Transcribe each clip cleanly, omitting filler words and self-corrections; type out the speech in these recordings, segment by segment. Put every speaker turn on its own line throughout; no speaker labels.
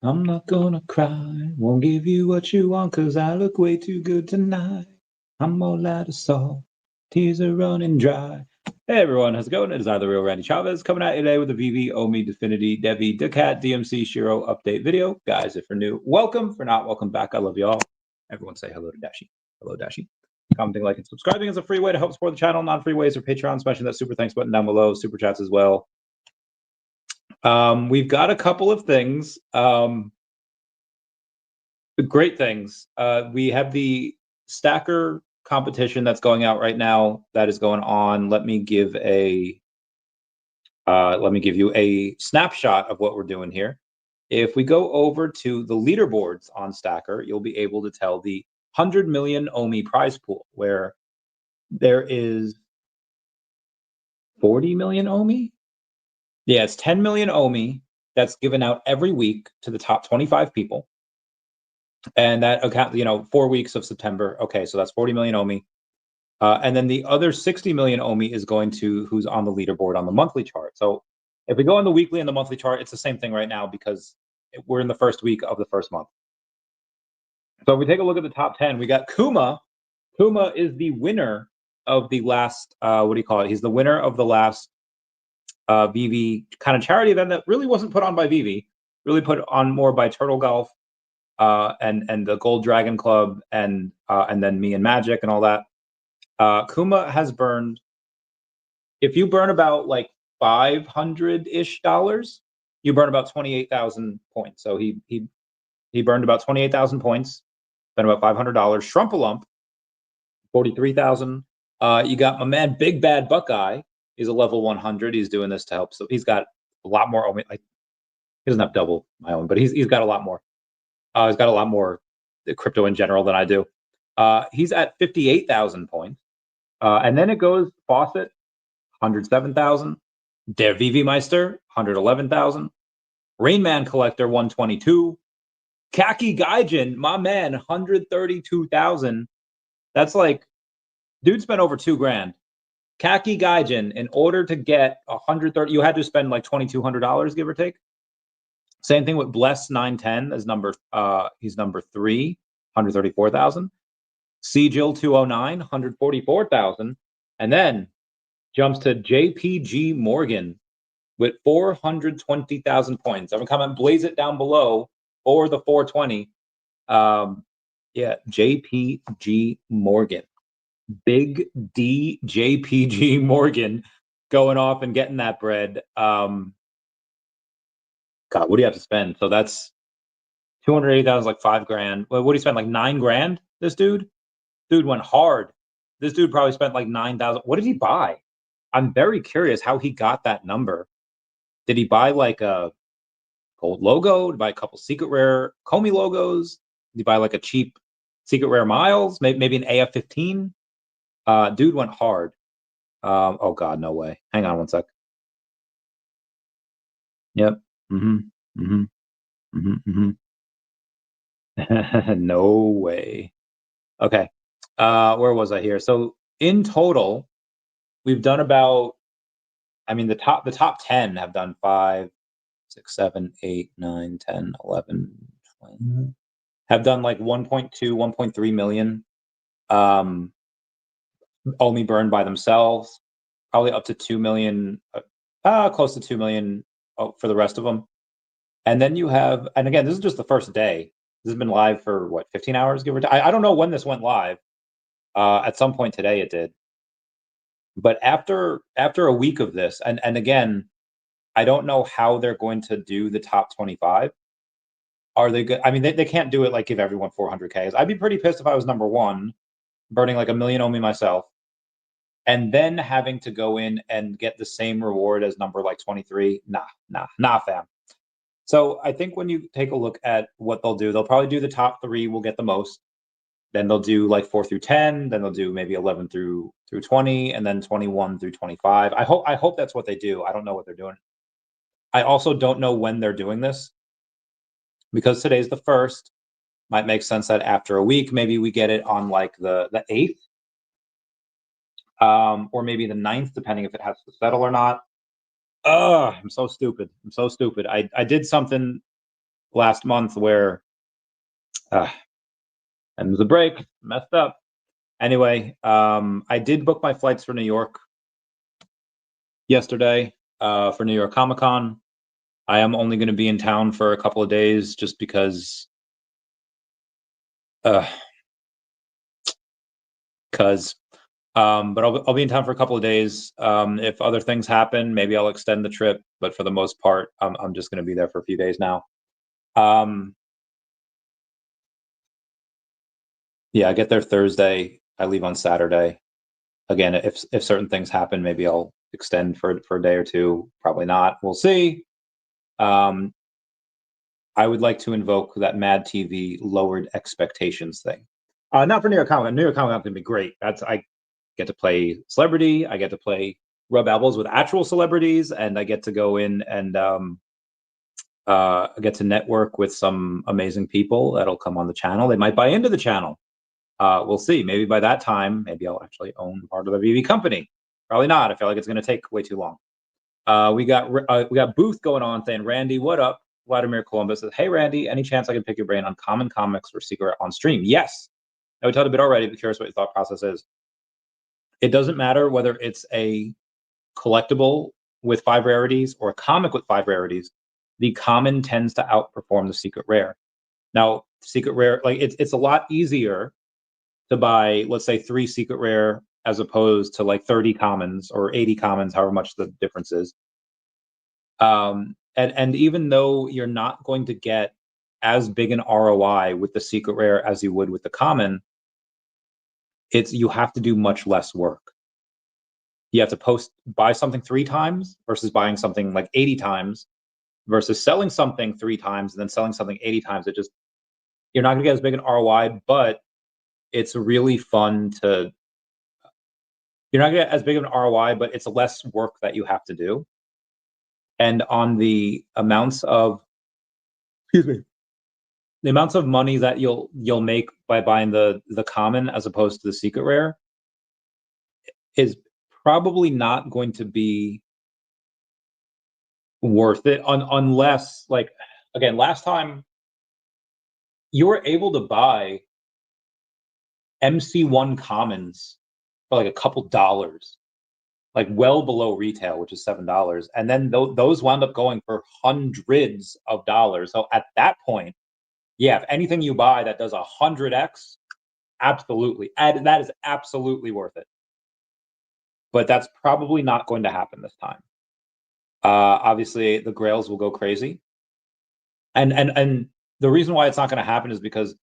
I'm not gonna cry, won't give you what you want, cause I look way too good tonight. I'm all out of salt, tears are running dry. Hey everyone, how's it going? It is I, the real Randy Chavez, coming at you today with a VeVe, OMI, Definity, Debi, daCat, DMC, Shiro update video. Guys, if you're new, welcome. For not, welcome back. I love you all. Everyone say hello to Dashy. Hello, Dashy. Commenting, like, and subscribing is a free way to help support the channel. Non-free ways are Patreon, smashing that super thanks button down below, super chats as well. We've got a couple of things. Great things. We have the Stackr competition that's going out right now. That is going on. Let me give you a snapshot of what we're doing here. If we go over to the leaderboards on Stackr, you'll be able to tell the 100 million OMI prize pool, where there is 40 million OMI. Yeah, it's 10 million OMI that's given out every week to the top 25 people. And that account, 4 weeks of September. Okay, so that's 40 million OMI. And then the other 60 million OMI is going to who's on the leaderboard on the monthly chart. So if we go on the weekly and the monthly chart, it's the same thing right now because we're in the first week of the first month. So if we take a look at the top 10, we got Kuma. Kuma is the winner of the last, He's the winner of the last VeVe kind of charity event that really wasn't put on by VeVe, really put on more by Turtle Golf and the Gold Dragon Club and then me and Magic and all that. Kuma has burned, if you burn about like $500-ish, you burn about 28,000 points. So he burned about 28,000 points, spent about $500. Shrumpalump, 43,000. You got my man Big Bad Buckeye. He's a level 100. He's doing this to help. So he's got a lot more. He doesn't have double my own, but he's got a lot more. He's got a lot more crypto in general than I do. He's at 58,000 points. And then it goes Faucet, 107,000. Der VeVe Meister, 111,000. Rainman Collector, 122. Kaki Gaijin, my man, 132,000. That's like, dude spent over $2,000. Kaki Gaijin, in order to get 130, you had to spend like $2,200, give or take. Same thing with Bless 910 as he's number 3, 134,000. Sigil 209, 144,000. And then jumps to JPG Morgan with 420,000 points. I'm gonna come and blaze it down below for the 420. Yeah, JPG Morgan. Big D JPG Morgan going off and getting that bread. God, what do you have to spend? So that's 280,000, like $5,000. What do you spend? Like $9,000? This dude went hard. This dude probably spent like 9,000. What did he buy? I'm very curious how he got that number. Did he buy like a gold logo? Did he buy a couple secret rare Comey logos? Did he buy like a cheap secret rare miles? Maybe an AF-15? Dude went hard. Oh God, no way. Hang on one sec. Yep. No way. Okay. Where was I here? So in total, we've done about, the top 10 have done 5, 6, 7, 8, 9, 10, 11, 20, have done like 1.2, 1.3 million. Only burned by themselves, probably up to 2 million, close to 2 million for the rest of them. And then you have, and again, this is just the first day. This has been live for what, 15 hours, give or take. I don't know when this went live. At some point today it did. But after a week of this, and again, I don't know how they're going to do the top 25. Are they good? I mean, they can't do it like give everyone 400Ks. I'd be pretty pissed if I was number 1, burning like 1 million OMI myself, and then having to go in and get the same reward as number like 23. Nah, fam. So I think when you take a look at what they'll do, they'll probably do the top 3 will get the most. Then they'll do like 4 through 10. Then they'll do maybe 11 through 20, and then 21 through 25. I hope that's what they do. I don't know what they're doing. I also don't know when they're doing this, because today's the 1st. Might make sense that after a week, maybe we get it on like the 8th, or maybe the 9th, depending if it has to settle or not. I'm so stupid. I did something last month where and there's a break, messed up. Anyway, I did book my flights for New York yesterday for New York Comic Con. I am only going to be in town for a couple of days just because but I'll be in town for a couple of days. If other things happen, maybe I'll extend the trip, but for the most part, I'm just going to be there for a few days now. Yeah, I get there Thursday. I leave on Saturday. Again, if certain things happen, maybe I'll extend for a day or two. Probably not. We'll see. I would like to invoke that Mad TV lowered expectations thing. Not for New York Comic Con. New York Comic Con is going to be great. I get to play celebrity. I get to rub elbows with actual celebrities, and I get to go in and get to network with some amazing people that'll come on the channel. They might buy into the channel. We'll see. Maybe by that time, maybe I'll actually own part of the VeVe company. Probably not. I feel like it's going to take way too long. We got Booth going on saying, Randy, what up? Vladimir Columbus says, hey, Randy, any chance I can pick your brain on common comics or secret on stream? Yes. I would tell you a bit already, but curious what your thought process is. It doesn't matter whether it's a collectible with 5 rarities or a comic with 5 rarities. The common tends to outperform the secret rare. Now, secret rare, like it's a lot easier to buy, let's say, 3 secret rare as opposed to like 30 commons or 80 commons, however much the difference is. And even though you're not going to get as big an ROI with the secret rare as you would with the common, you have to do much less work. You have to buy something 3 times versus buying something like 80 times versus selling something 3 times and then selling something 80 times. You're not gonna get as big an ROI, but it's really fun to, you're not gonna get as big of an ROI, but it's less work that you have to do. And on the amounts of, the amounts of money that you'll make by buying the common as opposed to the secret rare is probably not going to be worth it unless, like, again, last time you were able to buy MC1 commons for like a couple dollars, like well below retail, which is $7, and then those wound up going for hundreds of dollars. So at that point, yeah, if anything you buy that does 100x, absolutely, that is absolutely worth it. But that's probably not going to happen this time. Obviously, the Grails will go crazy, and the reason why it's not going to happen is because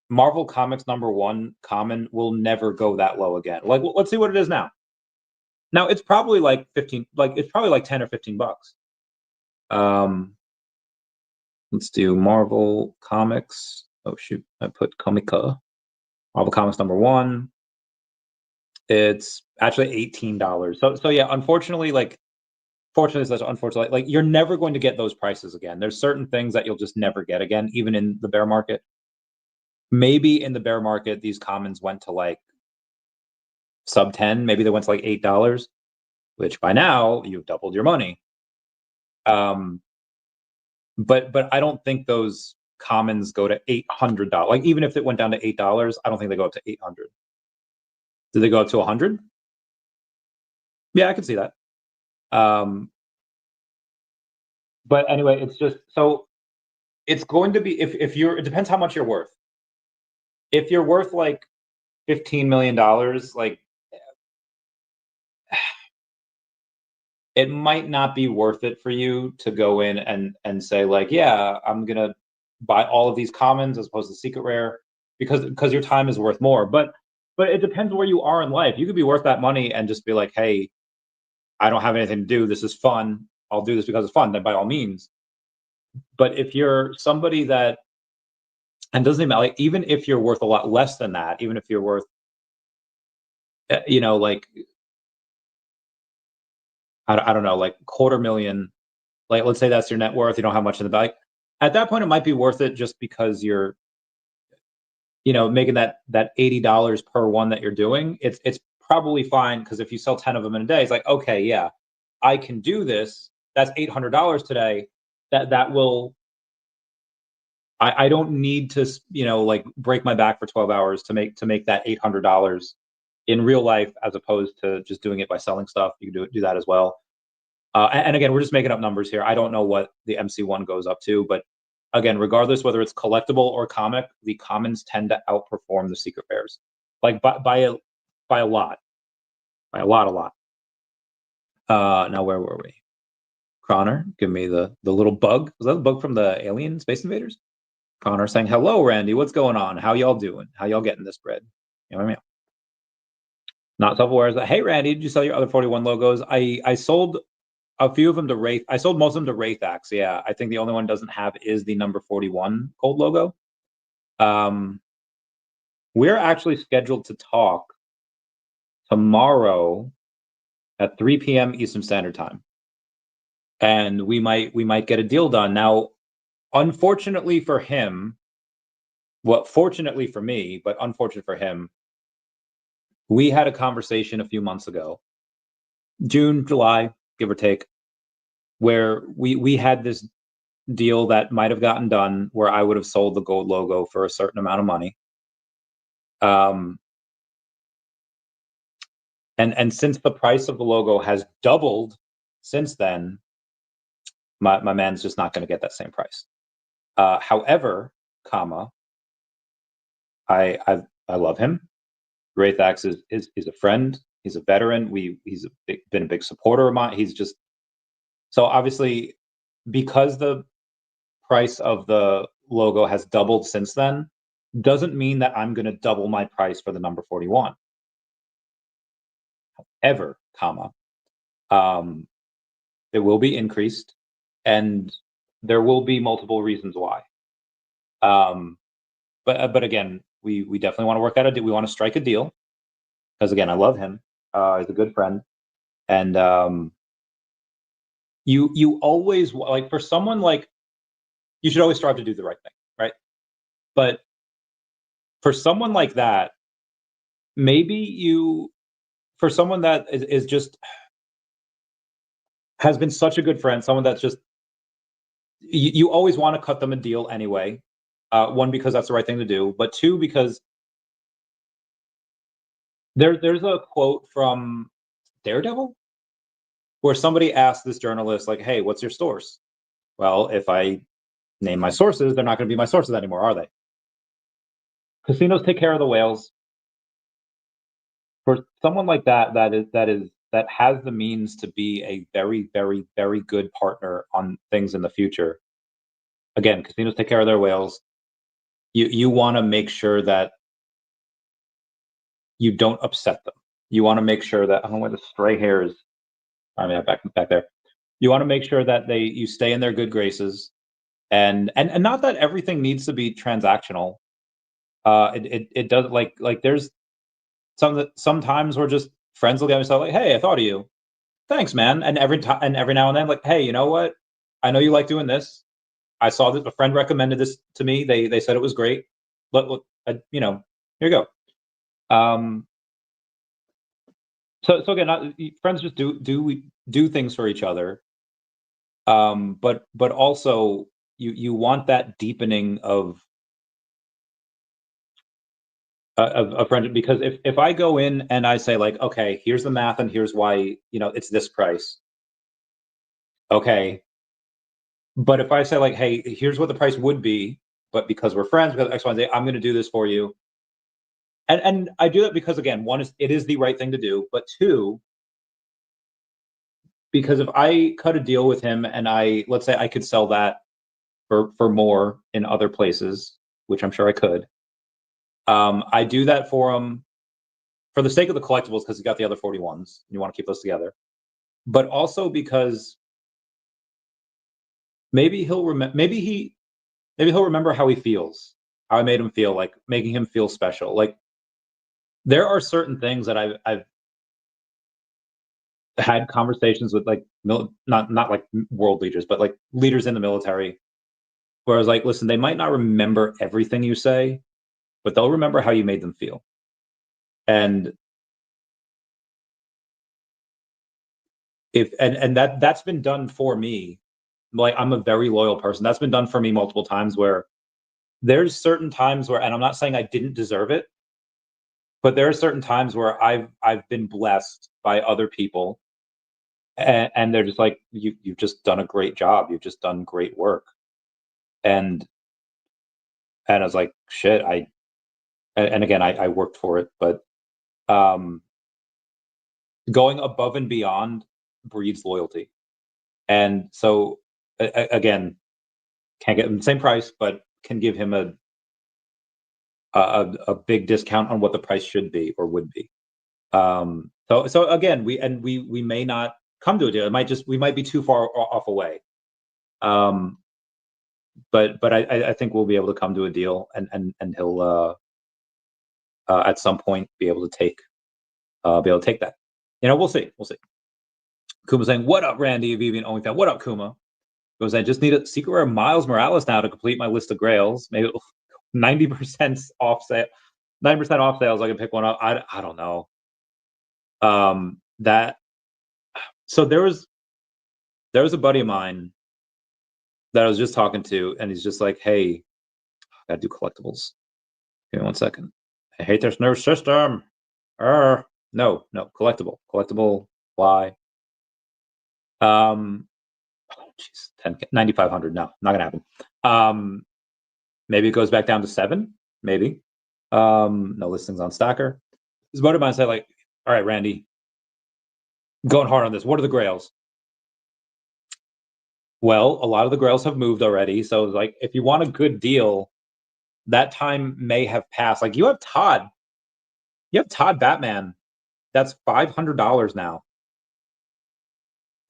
Marvel Comics #1 common will never go that low again. Like, let's see what it is now. Now it's probably like 15, like it's probably like 10 or 15 bucks. Let's do Marvel Comics. Oh shoot, I put Comica. Marvel Comics #1. It's actually $18. So yeah, unfortunately, like you're never going to get those prices again. There's certain things that you'll just never get again, even in the bear market. Maybe in the bear market, these commons went to like sub 10. Maybe they went to like $8, which by now you've doubled your money. But I don't think those commons go to $800. Like even if it went down to $8, I don't think they go up to 800. Do they go up to 100? Yeah, I can see that. But anyway, it's just, so it's going to be, if you're, it depends how much you're worth. If you're worth like $15 million, like it might not be worth it for you to go in and say like, yeah, I'm gonna buy all of these commons as opposed to secret rare because your time is worth more. But it depends where you are in life. You could be worth that money and just be like, hey, I don't have anything to do. This is fun. I'll do this because it's fun. Then by all means. But if you're somebody that, and doesn't even like, even if you're worth a lot less than that, even if you're worth, like, I don't know, like $250,000, like let's say that's your net worth, you don't have much in the bank. At that point, it might be worth it just because you're, making that $80 per one that you're doing. It's probably fine because if you sell 10 of them in a day, it's like, okay, yeah, I can do this. That's $800 today. That will I don't need to, you know, like break my back for 12 hours to make that $800 in real life, as opposed to just doing it by selling stuff. You can do that as well. And again, we're just making up numbers here. I don't know what the MC1 goes up to, but again, regardless whether it's collectible or comic, the commons tend to outperform the secret rares, like by a lot, by a lot. Now where were we? Connor, give me the little bug. Was that the bug from the alien Space Invaders? Connor saying, hello, Randy. What's going on? How y'all doing? How y'all getting this bread? You know what I mean? Not self-aware. That, hey, Randy, did you sell your other 41 logos? I sold a few of them to Wraith. I sold most of them to Wraithax. Yeah, I think the only one doesn't have is the number 41 gold logo. We're actually scheduled to talk tomorrow at 3 p.m. Eastern Standard Time, and we might get a deal done. Now, unfortunately for him, well, fortunately for me, but unfortunate for him, we had a conversation a few months ago, June, July, give or take, where we had this deal that might have gotten done where I would have sold the gold logo for a certain amount of money. And since the price of the logo has doubled since then, my man's just not going to get that same price. However, I love him. Wraithax is a friend. He's a veteran. He's been a big supporter of mine. He's just, so obviously, because the price of the logo has doubled since then, doesn't mean that I'm going to double my price for the number 41. However, it will be increased, and there will be multiple reasons why. But again, we definitely want to work out a deal. We want to strike a deal, because again, I love him. He's a good friend, and you always, like, for someone like, you should always strive to do the right thing, right? But for someone like that, for someone that is just has been such a good friend, someone that's just, you always want to cut them a deal anyway. One, because that's the right thing to do, but two, because there's a quote from Daredevil where somebody asked this journalist, like, hey, what's your source? Well, if I name my sources, they're not going to be my sources anymore, are they? Casinos take care of the whales. For someone like that that has the means to be a very, very, very good partner on things in the future, again, casinos take care of their whales. You want to make sure that you don't upset them. You want to make sure that, I don't know where the stray hair is. I mean, back there. You want to make sure that you stay in their good graces, and not that everything needs to be transactional. It does, like there's sometimes we're just friends will get me like, hey, I thought of you. Thanks, man. And every now and then, like, hey, you know what? I know you like doing this. I saw that a friend recommended this to me. They said it was great. Look, you know, here you go. So again, friends just do things for each other. But also you want that deepening of a friendship, because if I go in and I say, like, okay, here's the math and here's why, you know, it's this price. Okay. But if I say, like, hey, here's what the price would be, but because we're friends, because X, Y, and Z, I'm going to do this for you. And I do that because, again, one, is it is the right thing to do, but two, because if I cut a deal with him and let's say I could sell that for more in other places, which I'm sure I could, I do that for him for the sake of the collectibles, because he's got the other 41s. And you want to keep those together, but also because maybe he'll remember how he feels, how I made him feel, like making him feel special. Like, there are certain things that I've had conversations with, like, not like world leaders, but like leaders in the military, where I was like, listen, they might not remember everything you say, but they'll remember how you made them feel. And that's been done for me. Like, I'm a very loyal person. That's been done for me multiple times, where there's certain times where, and I'm not saying I didn't deserve it, but there are certain times where I've been blessed by other people, and they're just like, you've just done a great job, you've just done great work, and I was like, shit, and again, I worked for it, but going above and beyond breeds loyalty, and so again, can't get him the same price, but can give him a big discount on what the price should be or would be. So again, we may not come to a deal. It might just, we might be too far off away. But I think we'll be able to come to a deal, and he'll at some point be able to take that. You know, we'll see. Kuma saying, "What up, Randy? VeVe and OnlyFans. What up, Kuma?" Goes, "I just need a secret rare Miles Morales now to complete my list of grails. Maybe 90% off sale. 90% off sales. I can pick one up. I don't know. So there was a buddy of mine that I was just talking to, and he's just like, "Hey, I gotta do collectibles. Give me 1 second. I hate this nervous system. No, collectible. Why? Oh, jeez, 10K, 9,500. No, not gonna happen. Maybe it goes back down to 7. Maybe. No listings on Stackr. This buddy of mine said, like, all right, Randy, going hard on this. What are the grails? Well, a lot of the grails have moved already. So like, if you want a good deal, that time may have passed. Like, you have Todd Batman. That's $500 now.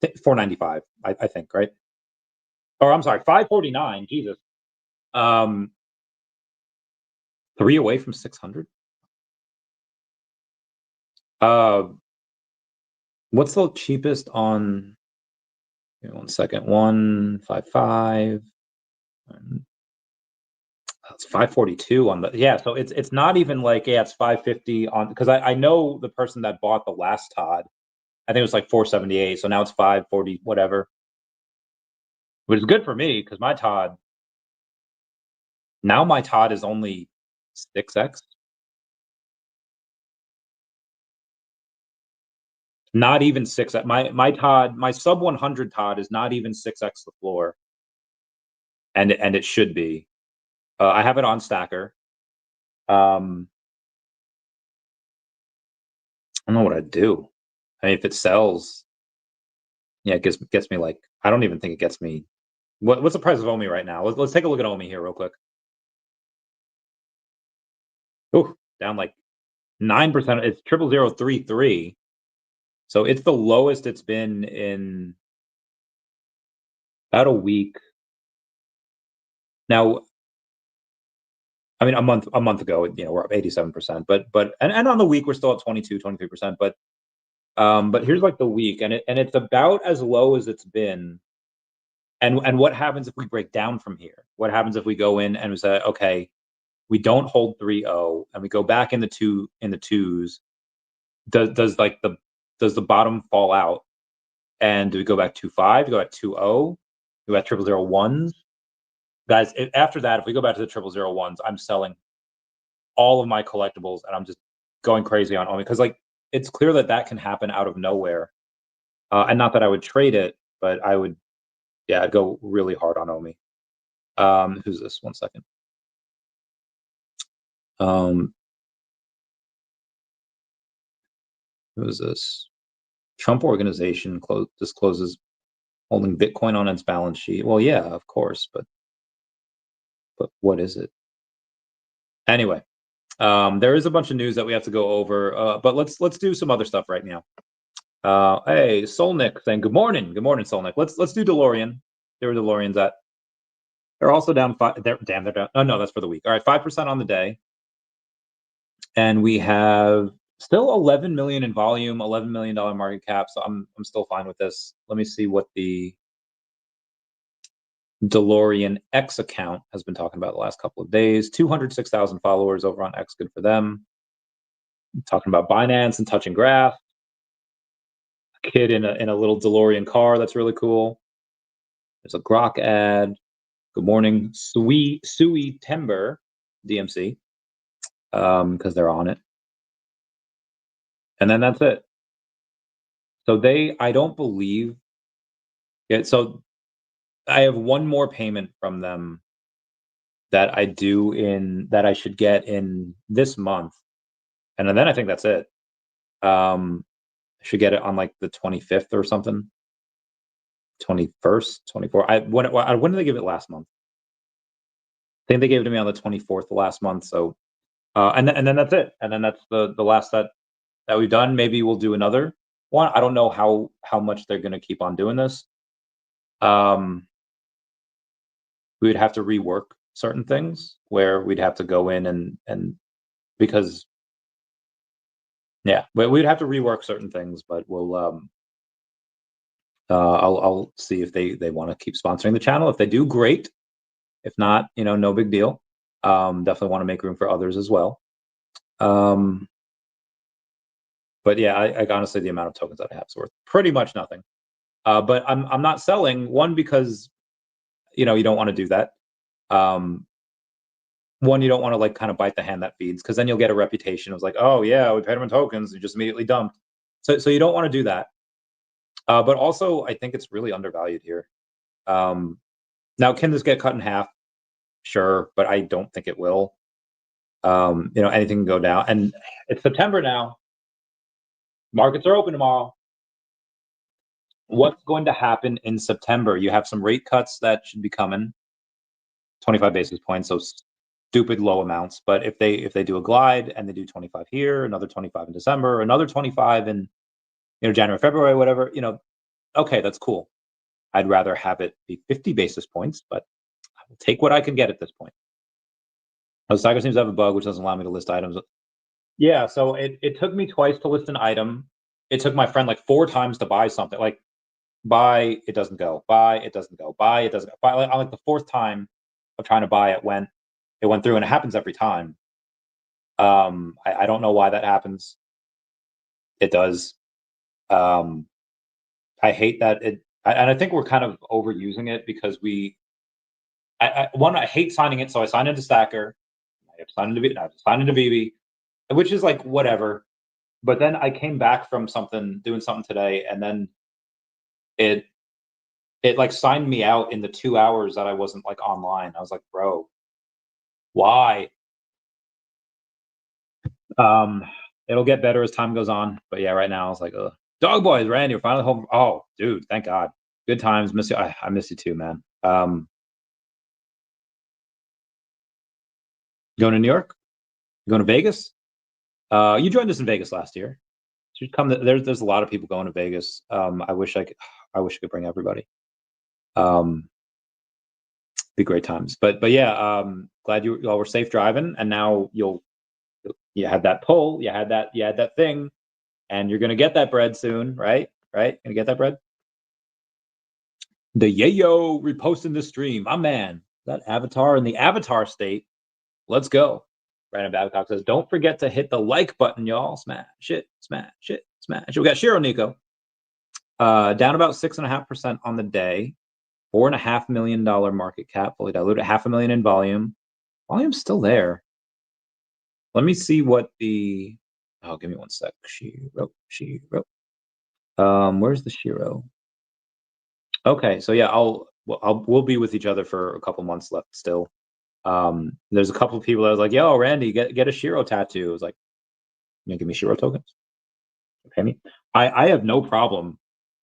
$495, I think, right? Or I'm sorry, $549. Jesus. 3 away from 600. What's the cheapest on? Give me 1 second. 155. It's 542 on the, yeah. So it's not even like, yeah, it's 550 on, because I know the person that bought the last Todd. I think it was like 478. So now it's 540, whatever. Which is good for me, because my Todd is only 6x. Not even 6x. My Todd, my sub 100 Todd is not even 6x the floor. And it should be. I have it on Stackr. I don't know what I'd do. I mean, if it sells, yeah, it gets me like, I don't even think it gets me. What's the price of OMI right now? Let's take a look at OMI here real quick. Oh, down like 9%. It's 00033. So it's the lowest it's been in about a week. Now, I mean, a month ago, you know, we're up 87%, but on the week we're still at 23%. But here's like the week, and it's about as low as it's been. And what happens if we break down from here? What happens if we go in and we say, okay, we don't hold 3.0 and we go back in the twos? Does the bottom fall out? And do we go back 2.5? Do we go back 2.0? Do we go back 0.001s? Guys, after that, if we go back to the 0.001s, I'm selling all of my collectibles, and I'm just going crazy on OMI, because like, it's clear that can happen out of nowhere. And not that I would trade it, but I would, yeah, I'd go really hard on OMI. Who's this? 1 second. Who is this? Trump Organization discloses holding Bitcoin on its balance sheet. Well, yeah, of course, but what is it? Anyway, there is a bunch of news that we have to go over, but let's do some other stuff right now. Hey, Solnick saying good morning, Solnick. Let's do DeLorean. There were DeLoreans at. They're also down 5. They're down. Oh no, that's for the week. All right, 5% on the day, and we have still 11 million in volume, $11 million market cap. So I'm still fine with this. Let me see what the DeLorean X account has been talking about the last couple of days. 206,000 followers over on X. Good for them. Talking about Binance and touching graph. A kid in a little DeLorean car. That's really cool. There's a Grok ad. Good morning, Sui Timber DMC, because they're on it. And then that's it. So I don't believe it. So I have one more payment from them that I should get in this month. And then I think that's it. I should get it on like the 25th or something. 21st, 24th. When did they give it last month? I think they gave it to me on the 24th of last month. So, and then that's it. And then that's the last that we've done. Maybe we'll do another one. I don't know how much they're going to keep on doing this. We would have to rework certain things where we'd have to go in and because we'd have to rework certain things, but we'll I'll see if they want to keep sponsoring the channel. If they do, great. If not, no big deal. Definitely want to make room for others as well. But yeah, I honestly, the amount of tokens that I have is worth pretty much nothing. But I'm not selling, one, because you don't want to do that. One, you don't want to like kind of bite the hand that feeds, because then you'll get a reputation of like, oh yeah, we paid them in tokens, you just immediately dumped. So you don't want to do that. But also, I think it's really undervalued here. Now, can this get cut in half? Sure, but I don't think it will. Anything can go down, and it's September now. Markets are open tomorrow. What's going to happen in September? You have some rate cuts that should be coming, 25 basis points, so stupid low amounts. But if they do a glide and they do 25 here, another 25 in December, another 25 in January, February, whatever, okay, that's cool. I'd rather have it be 50 basis points, but I will take what I can get at this point. Stackr seems to have a bug which doesn't allow me to list items. Yeah, so it took me twice to list an item. It took my friend like 4 times to buy something. Like, buy, it doesn't go. Buy, it doesn't go. Buy, it doesn't go. Buy, on like the 4th time of trying to buy, it went through, and it happens every time. I don't know why that happens. It does. I hate that and I think we're kind of overusing it, because I hate signing it, so I signed into Stackr. I have signed into VeVe, which is like whatever. But then I came back from doing something today, and then it like signed me out in the 2 hours that I wasn't like online. I was like, bro, why? It'll get better as time goes on, but yeah, right now I was like, dog boys, Randy, you're finally home. Oh, dude, thank God. Good times. Miss you. I miss you too, man. Going to New York? Going to Vegas? You joined us in Vegas last year. Should come. There's a lot of people going to Vegas. I wish I could bring everybody. Be great times. But yeah, glad you all were safe driving, and now you had that pull, you had that thing, and you're gonna get that bread soon, right? Right? Gonna get that bread. The yayo reposting the stream, my man. That avatar in the avatar state. Let's go. Brandon Babcock says, don't forget to hit the like button, y'all. Smash it, smash it, smash it. We got Shiro Nico. Down about 6.5% on the day. $4.5 million market cap, fully diluted. $500,000 in volume. Volume's still there. Let me see what the. Oh, give me one sec. Shiro. Where's the Shiro? Okay, so yeah, we'll be with each other for a couple months left still. There's a couple of people that was like, yo, Randy, get a Shiro tattoo. I was like, you gonna give me Shiro tokens? Pay me. I have no problem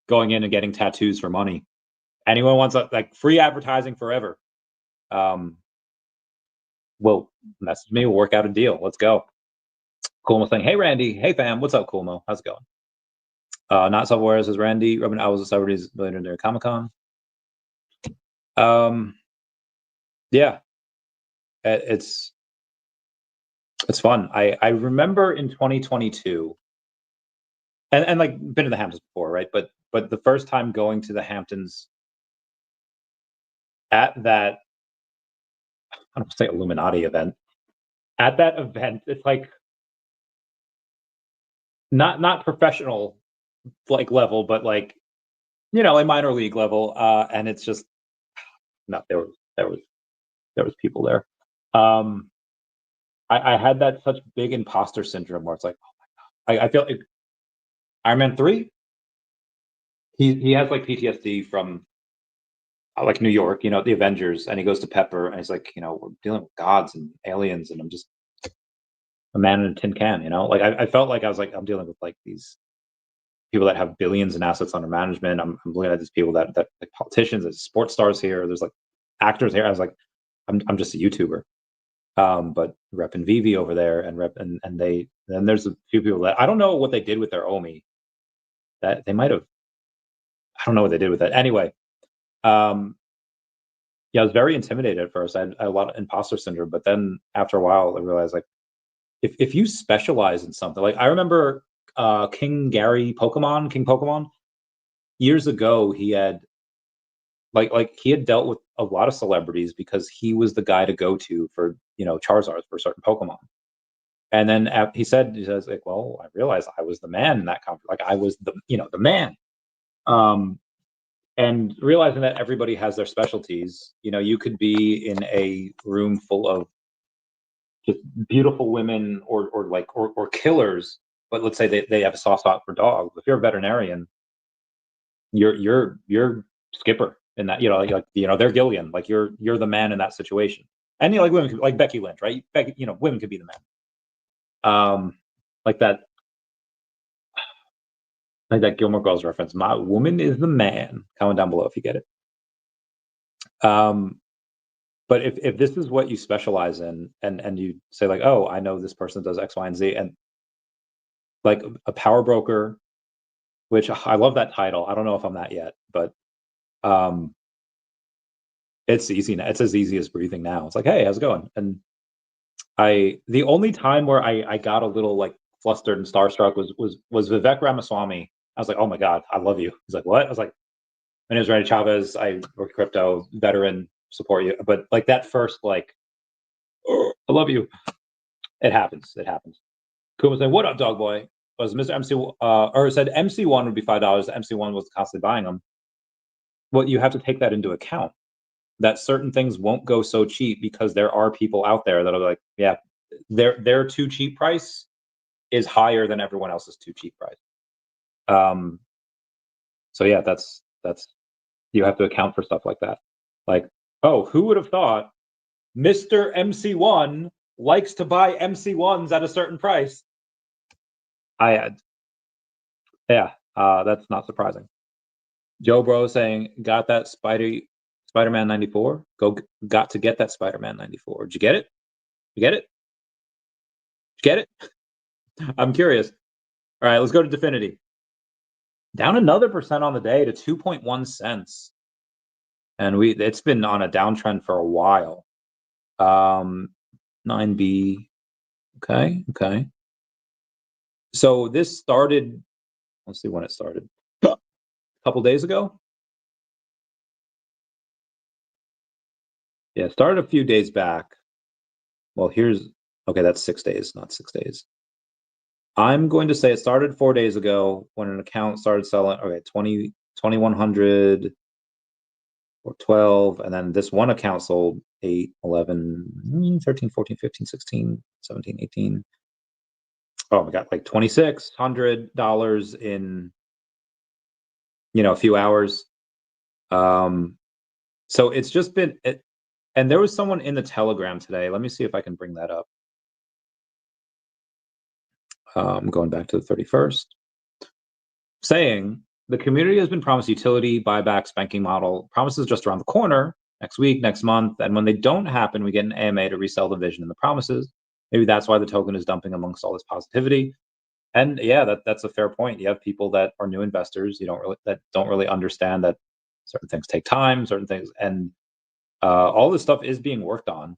going in and getting tattoos for money. Anyone wants like free advertising forever? Well, message me. We'll work out a deal. Let's go. Coolmo saying, hey Randy, hey fam, what's up, Coolmo? How's it going? Not self-aware says Randy, rubbing owls of celebrities millionaire Comic-Con. Yeah, it's fun. I remember in 2022, and like been to the Hamptons before, right? But the first time going to the Hamptons at that, I don't say Illuminati event. At that event, it's like not professional like level, but like a minor league level, and it's just no, there was people there. I had that such big imposter syndrome where it's like, oh my god, I feel like Iron Man 3. He has like PTSD from like New York, you know, the Avengers, and he goes to Pepper, and he's like, you know, we're dealing with gods and aliens, and I'm just a man in a tin can, you know. Like I felt like I was like, I'm dealing with like these people that have billions in assets under management. I'm looking at these people that like politicians, there's sports stars here, there's like actors here. I was like, I'm just a YouTuber. But repping VeVe over there, and then there's a few people that I don't know what they did with their OMI. That they might have, I don't know what they did with it. Anyway, yeah, I was very intimidated at first. I had a lot of imposter syndrome, but then after a while, I realized like if you specialize in something, like I remember King Pokemon years ago. He had he had dealt with a lot of celebrities because he was the guy to go to for, you know, Charizard for certain Pokemon. And then he says like, well, I realized I was the man in that conference. Like I was the, you know, the man. And realizing that everybody has their specialties. You know, you could be in a room full of just beautiful women or killers, but let's say they have a soft spot for dogs. If you're a veterinarian, you're Skipper in that, you know, like you know, they're Gillian, like you're the man in that situation. And you know, like women, like Becky Lynch, right? Becky, you know, women could be the man. Like that Gilmore Girls reference. My woman is the man. Comment down below if you get it. But if this is what you specialize in, and you say like, oh, I know this person does X, Y, and Z, and like a power broker, which I love that title. I don't know if I'm that yet, but it's easy now. It's as easy as breathing now. It's like, hey, how's it going? And the only time where I got a little like flustered and starstruck was Vivek Ramaswamy. I was like, oh my God, I love you. He's like, what? I was like, my name is Randy Chavez. I work crypto, veteran, support you. But like that first, like, oh, I love you. It happens. It happens. Kuma saying, what up, dog boy? Was Mr. MC, or said MC1 would be $5. MC1 was constantly buying them. Well, you have to take that into account, that certain things won't go so cheap because there are people out there that are like, yeah, their too cheap price is higher than everyone else's too cheap price. So yeah, that's you have to account for stuff like that. Like, oh, who would have thought Mr. MC1 likes to buy MC1s at a certain price? Yeah, that's not surprising. Joe Bro saying, got that Spider-Man 94? Got to get that Spider-Man 94. Did you get it? You get it? Did you get it? I'm curious. All right, let's go to Definity. Down another percent on the day to 2.1 cents. And it's been on a downtrend for a while. 9B. Okay. So this started, let's see when it started. A couple days ago. Yeah, it started a few days back. Well, okay, that's 6 days, not 6 days. I'm going to say it started 4 days ago when an account started selling. Okay, 2100 or 12, and then this one account sold 8, 11, 13, 14, 15, 16, 17, 18. Oh, we got like $2,600 in, you know, a few hours. So it's just been it, and there was someone in the Telegram today. Let me see if I can bring that up. Going back to the 31st, saying the community has been promised utility, buybacks, banking model. Promises just around the corner, next week, next month. And when they don't happen, we get an AMA to resell the vision and the promises. Maybe that's why the token is dumping amongst all this positivity. And yeah, that's a fair point. You have people that are new investors, that don't really understand that certain things take time, certain things, and all this stuff is being worked on.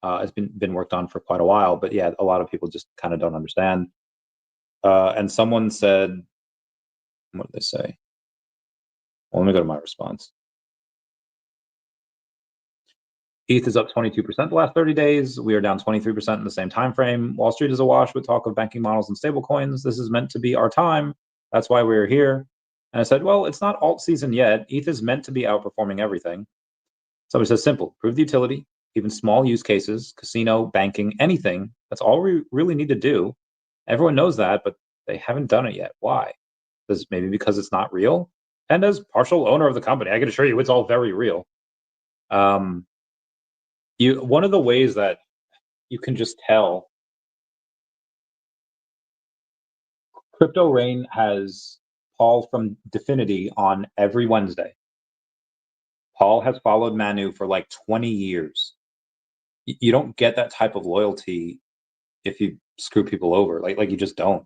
It's been worked on for quite a while, but yeah, a lot of people just kind of don't understand. And someone said, what did they say? Well, let me go to my response. ETH is up 22% the last 30 days. We are down 23% in the same time frame. Wall Street is awash with talk of banking models and stablecoins. This is meant to be our time. That's why we're here. And I said, well, it's not alt season yet. ETH is meant to be outperforming everything. Somebody says simple, prove the utility, even small use cases, casino, banking, anything. That's all we really need to do. Everyone knows that, but they haven't done it yet. Why? Because it's not real. And as partial owner of the company, I can assure you it's all very real. One of the ways that you can just tell, Crypto Rain has Paul from Definity on every Wednesday. Paul has followed Manu for like 20 years. You don't get that type of loyalty if you screw people over. Like you just don't.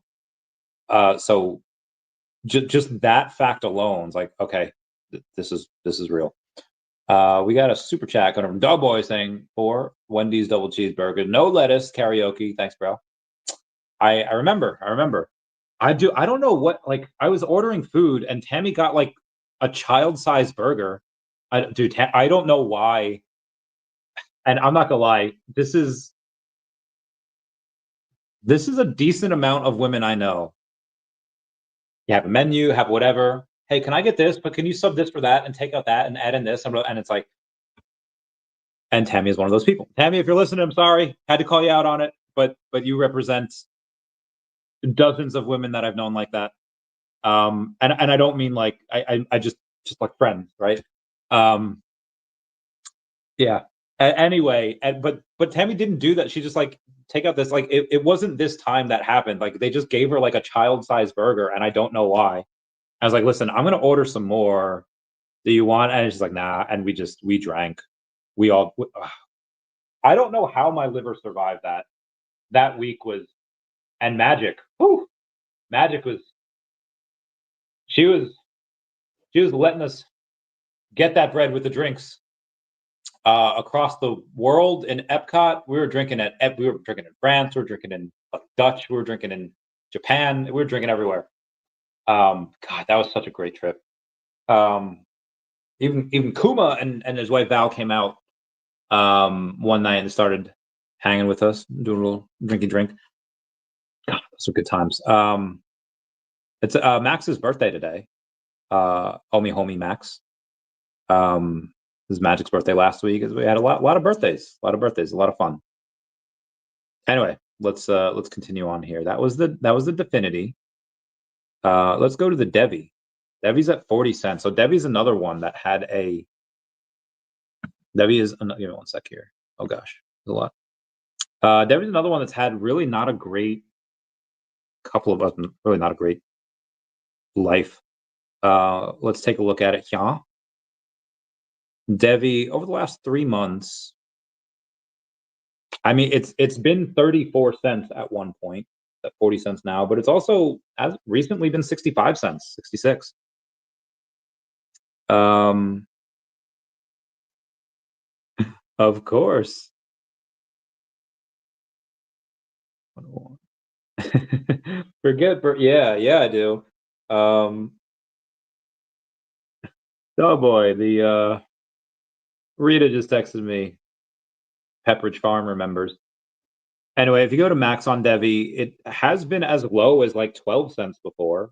So just that fact alone is like, okay, this is real. We got a super chat coming from Dogboy saying, for Wendy's double cheeseburger, no lettuce, karaoke. Thanks, bro. I remember. I don't know what, like, I was ordering food and Tammy got like a child-sized burger. I don't know why. And I'm not gonna lie, this is a decent amount of women I know. You have a menu, have whatever. Hey, can I get this? But can you sub this for that and take out that and add in this? And it's like, and Tammy is one of those people. Tammy, if you're listening, I'm sorry. Had to call you out on it, but you represent dozens of women that I've known like that. And I don't mean like I just like friends, right? Yeah. Anyway, but Tammy didn't do that. She just like, take out this, like it wasn't this time that happened. Like they just gave her like a child-sized burger, and I don't know why. I was like, listen, I'm gonna order some more. Do you want? And she's like, nah. And we drank. I don't know how my liver survived that. That week was, and Magic. Whew, Magic was. She was letting us get that bread with the drinks. Across the world in Epcot, we were drinking in France, we were drinking in Dutch, we were drinking in Japan, we were drinking everywhere. God, that was such a great trip. Even Kuma and his wife Val came out one night and started hanging with us, doing a little drinky drink. God, those were good times. It's Max's birthday today. Omi homie Max. His Magic's birthday last week. We had a lot of birthdays, a lot of fun. Anyway, let's continue on here. That was the Definity. Let's go to the Devi. Devi's at 40 cents. So Devi's another one that had a. Devi is give me one sec here. Oh gosh, there's a lot. Devi's another one that's had really not a great really not a great life. Let's take a look at it here. Devi over the last 3 months. I mean, it's been 34 cents at one point, at 40 cents now, but it's also as recently been 65 cents, 66. Of course. Yeah, I do. Oh boy, the Rita just texted me. Pepperidge Farm remembers. Anyway, if you go to Max on Devi, it has been as low as like 12 cents before,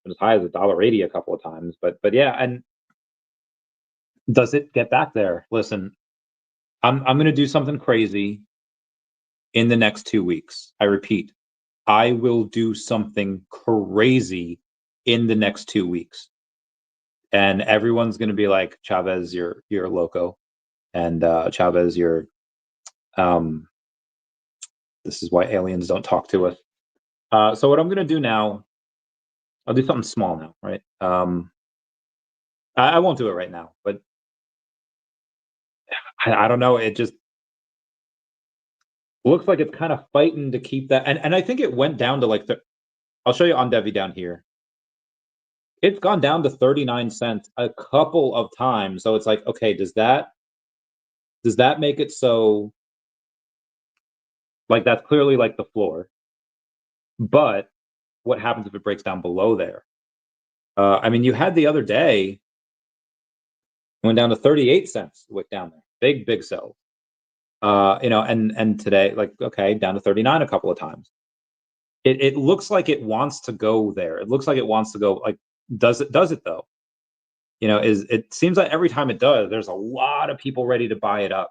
and as high as $1.80 a couple of times. But yeah, and does it get back there? Listen, I'm going to do something crazy in the next 2 weeks. I repeat, I will do something crazy in the next 2 weeks, and everyone's going to be like, Chavez, you're loco, and Chavez, you're this is why aliens don't talk to us. So what I'm going to do now, I'll do something small now, right? I won't do it right now, but I don't know. It just looks like it's kind of fighting to keep that. And I think it went down to like I'll show you on Devi down here. It's gone down to 39 cents a couple of times. So it's like, okay, does that make it so like that's clearly like the floor? But what happens if it breaks down below there? I mean, you had the other day went down to 38 cents, wick down there, big sell. And today, like, okay, down to 39 a couple of times. It looks like it wants to go there. It looks like it wants to go. Like, does it though? you know, is it seems like every time it does, there's a lot of people ready to buy it up.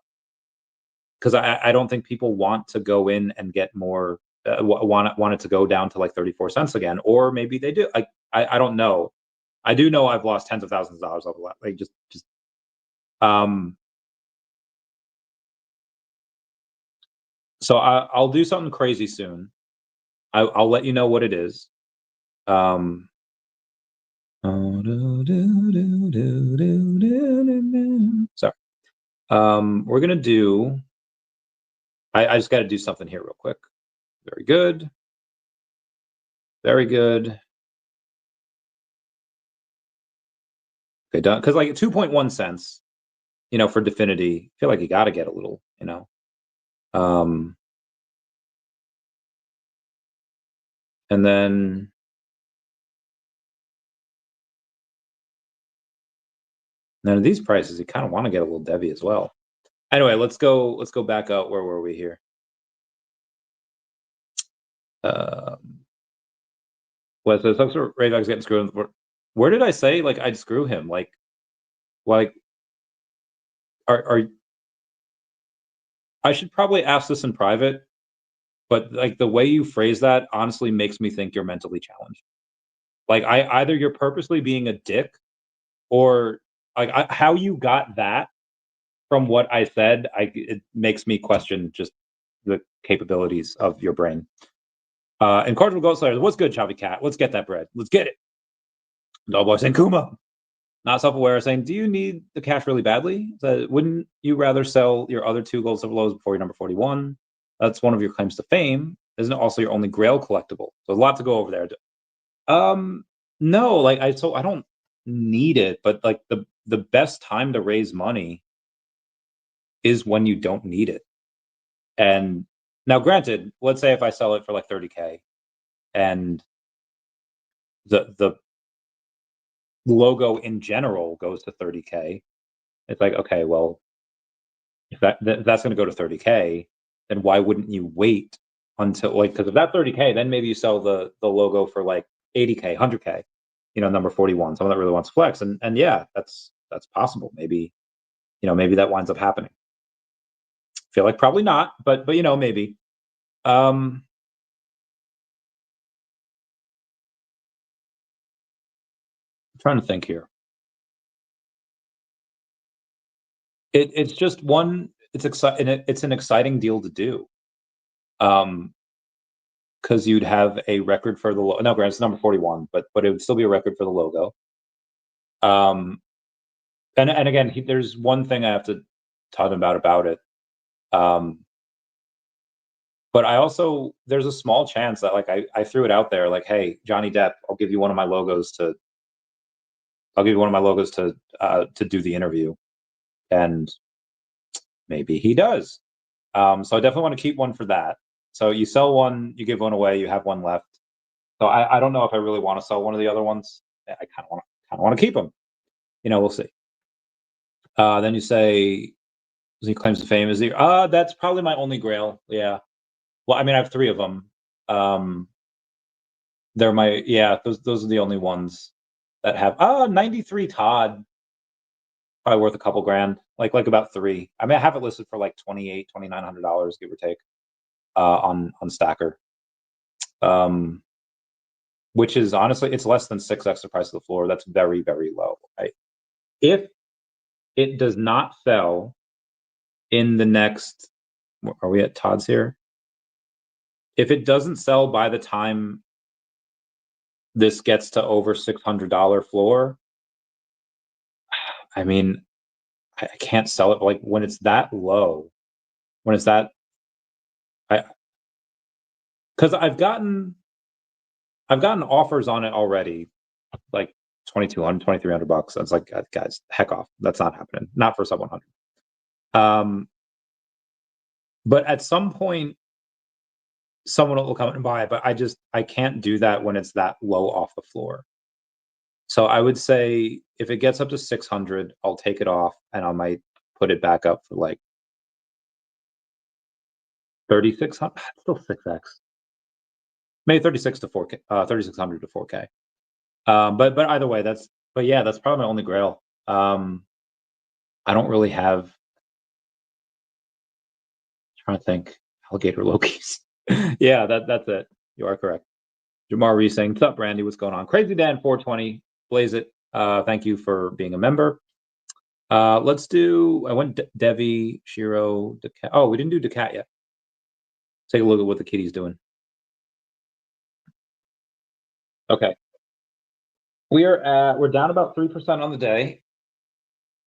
Because I don't think people want to go in and get more, want it to go down to like 34 cents again, or maybe they do. I don't know. I do know I've lost tens of thousands of dollars over that. Like just so I'll do something crazy soon. I'll let you know what it is. Sorry. We're gonna do. I just got to do something here real quick. Very good. Very good. Okay, done. Because like 2.1 cents, you know, for Definity, I feel like you got to get a little, you know. And then none of these prices, you kind of want to get a little Devi as well. Anyway, let's go back up. Where were we here? Well, so some sort of Raydog's getting screwed. Where did I say like I'd screw him? Like are I should probably ask this in private, but like the way you phrase that honestly makes me think you're mentally challenged. Like either you're purposely being a dick, or like how you got that from what I said, it makes me question just the capabilities of your brain. And Cardinal Ghost Slayers, what's good, Chavi Cat? Let's get that bread. Let's get it. Doughboy saying Kuma, not self-aware, saying, do you need the cash really badly? So, wouldn't you rather sell your other 2 gold silver lows before your number 41? That's one of your claims to fame. Isn't it also your only Grail collectible? So a lot to go over there. No, like I don't need it, but like the best time to raise money is when you don't need it. And now, granted, let's say if I sell it for like 30K and the logo in general goes to 30K, it's like, okay, well, if that's going to go to 30K, then why wouldn't you wait until like, because if that 30K, then maybe you sell the logo for like 80K, 100K, you know, number 41, someone that really wants flex, and yeah, that's possible. Maybe, you know, maybe that winds up happening. Feel like probably not, but you know, maybe. I'm trying to think here. It's just one. It's exciting. It's an exciting deal to do. Because you'd have a record for the no, granted, it's number 41, but it would still be a record for the logo. And again, there's one thing I have to talk about it. But I also, there's a small chance that like I threw it out there like, hey, Johnny Depp, I'll give you one of my logos to do the interview, and maybe he does. So I definitely want to keep one for that. So you sell one, you give one away, you have one left. So I don't know if I really want to sell one of the other ones. I kind of want to keep them. You know, we'll see. Then you say he claims to fame. Is he? That's probably my only Grail. Yeah. Well, I mean, I have 3 of them. They're those are the only ones that have 93 Todd. Probably worth a couple grand, like about 3. I mean, I have it listed for like $2,900, give or take, on Stackr. Which is honestly, it's less than 6x the price of the floor. That's very, very low. Right? If it does not sell in the next, are we at Todd's here? If it doesn't sell by the time this gets to over $600 floor, I mean, I can't sell it. Like when it's that low, because I've gotten offers on it already, like $2,200, $2,300. That's like, guys, heck off. That's not happening. Not for sub 100. But at some point, someone will come and buy it. But I can't do that when it's that low off the floor. So I would say if it gets up to 600, I'll take it off and I might put it back up for like 3,600. Still 6x. Maybe 36 to 4K, 3,600 to 4K. But either way, that's probably my only Grail. I don't really have. I'm trying to think. Alligator Lokis. Yeah, that's it. You are correct. Jamar Reese saying, "What's up, Randy? What's going on?" Crazy Dan 420, Blaze it. Thank you for being a member. Let's do. I went Devi, Shiro, daCat. Oh, we didn't do daCat yet. Take a look at what the kitty's doing. Okay. We're down about 3% on the day,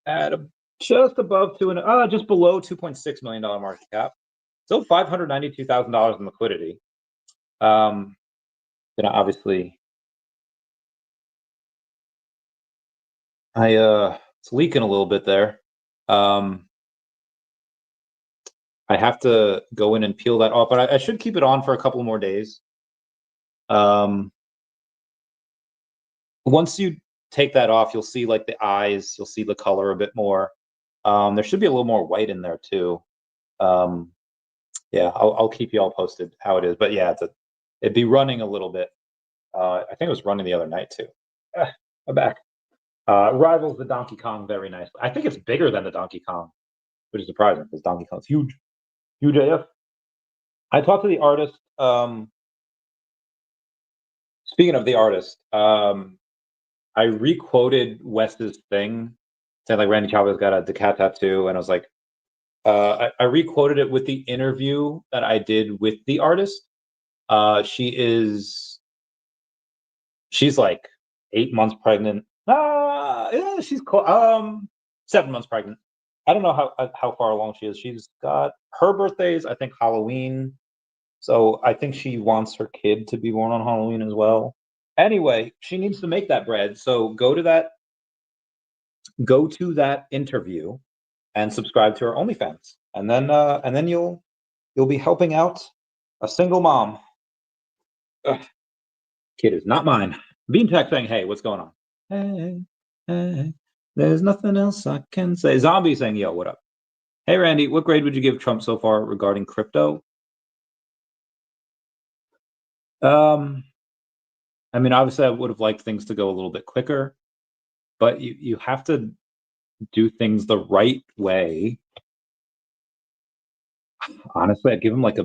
at just above just below $2.6 million market cap. Still $592,000 in liquidity. Obviously, it's leaking a little bit there. I have to go in and peel that off, but I should keep it on for a couple more days. Once you take that off, you'll see like the eyes, you'll see the color a bit more. There should be a little more white in there too. Yeah, I'll keep you all posted how it is. But yeah, it'd be running a little bit. I think it was running the other night too. I'm back. Rivals the Donkey Kong very nicely. I think it's bigger than the Donkey Kong, which is surprising because Donkey Kong's huge. Huge AF. I talked to the artist. Speaking of the artist, I requoted Wes's thing, saying like Randy Chavez got a daCat tattoo, and I was like, I requoted it with the interview that I did with the artist. She's like 8 months pregnant. Yeah, she's 7 months pregnant. I don't know how far along she is. She's got her birthday's, I think, Halloween. So I think she wants her kid to be born on Halloween as well. Anyway, she needs to make that bread. So go to that interview and subscribe to her OnlyFans. And then you'll be helping out a single mom. Ugh. Kid is not mine. Beantech saying, "Hey, what's going on?" Hey, there's nothing else I can say. Zombie saying, "Yo, what up?" Hey, Randy, what grade would you give Trump so far regarding crypto? I mean, obviously, I would have liked things to go a little bit quicker, but you have to do things the right way. Honestly, I'd give him like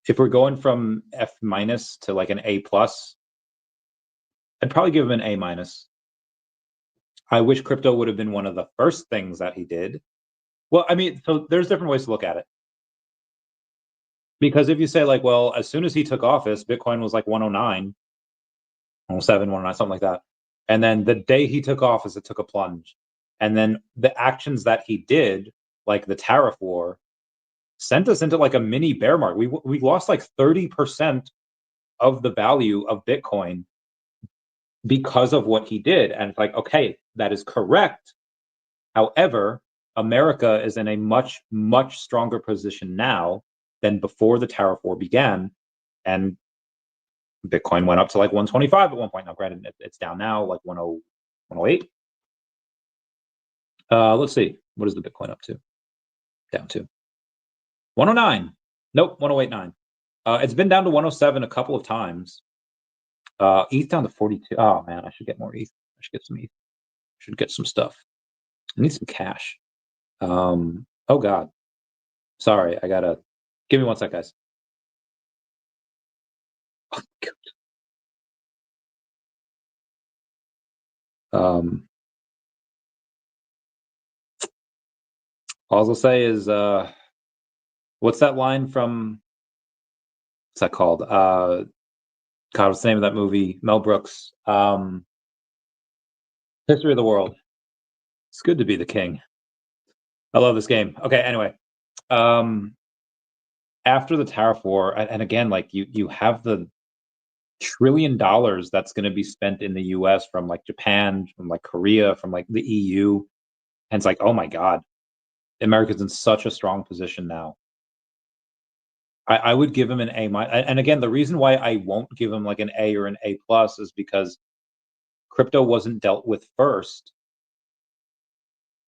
if we're going from F- to like an A+, I'd probably give him an A-. I wish crypto would have been one of the first things that he did. Well, I mean, so there's different ways to look at it. Because if you say like, well, as soon as he took office, Bitcoin was like 109, 107, 109, something like that. And then the day he took office, it took a plunge. And then the actions that he did, like the tariff war, sent us into like a mini bear market. We lost like 30% of the value of Bitcoin because of what he did. And it's like, okay, that is correct. However, America is in a much, much stronger position now than before the tariff war began. And Bitcoin went up to like 125 at one point. Now, granted, it's down now, like 108. Let's see. What is the Bitcoin up to? Down to 109. Nope, 108.9. It's been down to 107 a couple of times. ETH down to 42. Oh, man, I should get more ETH. I should get some ETH. Should get some stuff. I need some cash. Oh, God. Sorry, I gotta... Give me one sec, guys. Oh, God. All I'll say is, what's that line from... What's that called? God, what's the name of that movie? Mel Brooks. History of the World. It's good to be the king. I love this game. Okay, anyway. After the tariff war, and again, like you have the $1 trillion that's going to be spent in the US from like Japan, from like Korea, from like the EU. And it's like, oh my God, America's in such a strong position now. I would give him an A-. And again, the reason why I won't give him like an A or an A+ is because crypto wasn't dealt with first.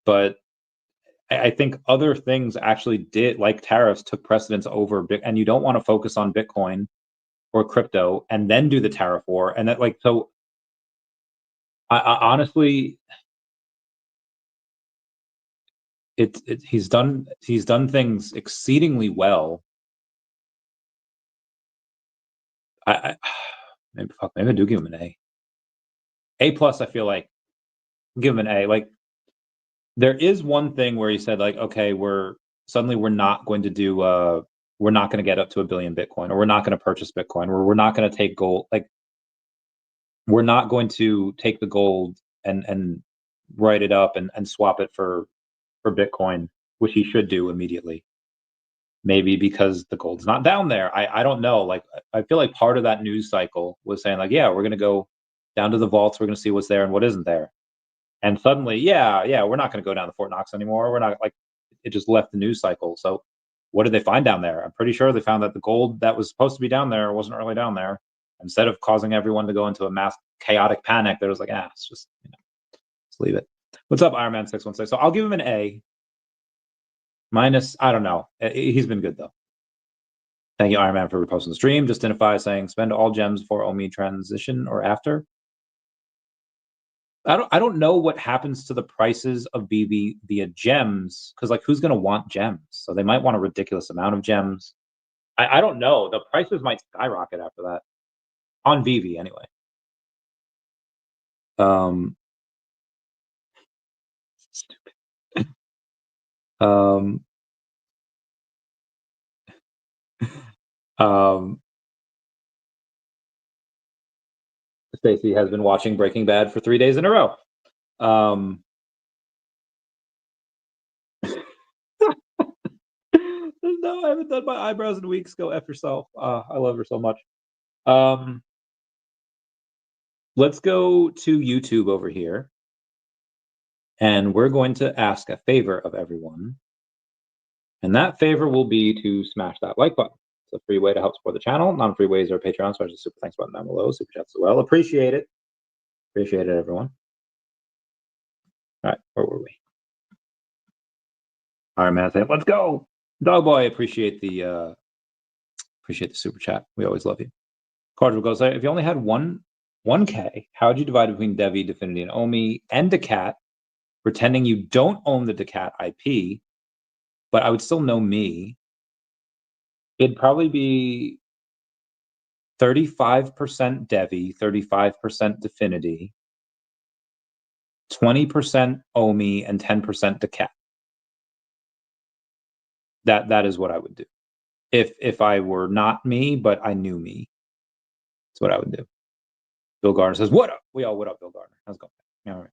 But I think other things actually did, like tariffs, took precedence over Bitcoin. And you don't want to focus on Bitcoin or crypto and then do the tariff war. And that, like, so I honestly, he's done things exceedingly well. Maybe I do give him an A. A plus. I feel like give him an A. Like, there is one thing where he said, like, okay, we're not going to do we're not going to get up to 1 billion Bitcoin, or we're not going to purchase Bitcoin, or we're not going to take gold. Like, we're not going to take the gold and write it up and swap it for Bitcoin, which he should do immediately. Maybe because the gold's not down there. I don't know. Like, I feel like part of that news cycle was saying, like, yeah, we're going to go down to the vaults. We're going to see what's there and what isn't there. And suddenly, yeah, we're not going to go down to Fort Knox anymore. We're not, like, it just left the news cycle. So what did they find down there? I'm pretty sure they found that the gold that was supposed to be down there wasn't really down there. Instead of causing everyone to go into a mass chaotic panic, there was like, it's just, let's leave it. What's up, Iron Man 616? So I'll give him an A. Minus, I don't know. He's been good though. Thank you, Iron Man, for reposting the stream. Justinify saying spend all gems for OMI transition or after. I don't know what happens to the prices of VeVe via gems, because, like, who's going to want gems? So they might want a ridiculous amount of gems. I don't know. The prices might skyrocket after that on VeVe anyway. Stupid. Stacy has been watching Breaking Bad for 3 days in a row. No, I haven't done my eyebrows in weeks. Go F yourself. I love her so much. Let's go to YouTube over here. And we're going to ask a favor of everyone. And that favor will be to smash that like button. It's a free way to help support the channel. Non-free ways are Patreon, so there's a super thanks button down below. Super chats as well. Appreciate it. Appreciate it, everyone. All right, where were we? All right, man. Let's go. Dog boy, appreciate the super chat. We always love you. Cardinal goes, if you only had 1K, how would you divide between Devi, Definity, and OMI and daCat, pretending you don't own the daCat IP, but I would still know me? It'd probably be 35% Devi, 35% Definity, 20% OMI, and 10% daCat. That is what I would do. If I were not me, but I knew me. That's what I would do. Bill Gardner says, what up? What up, Bill Gardner? How's it going? All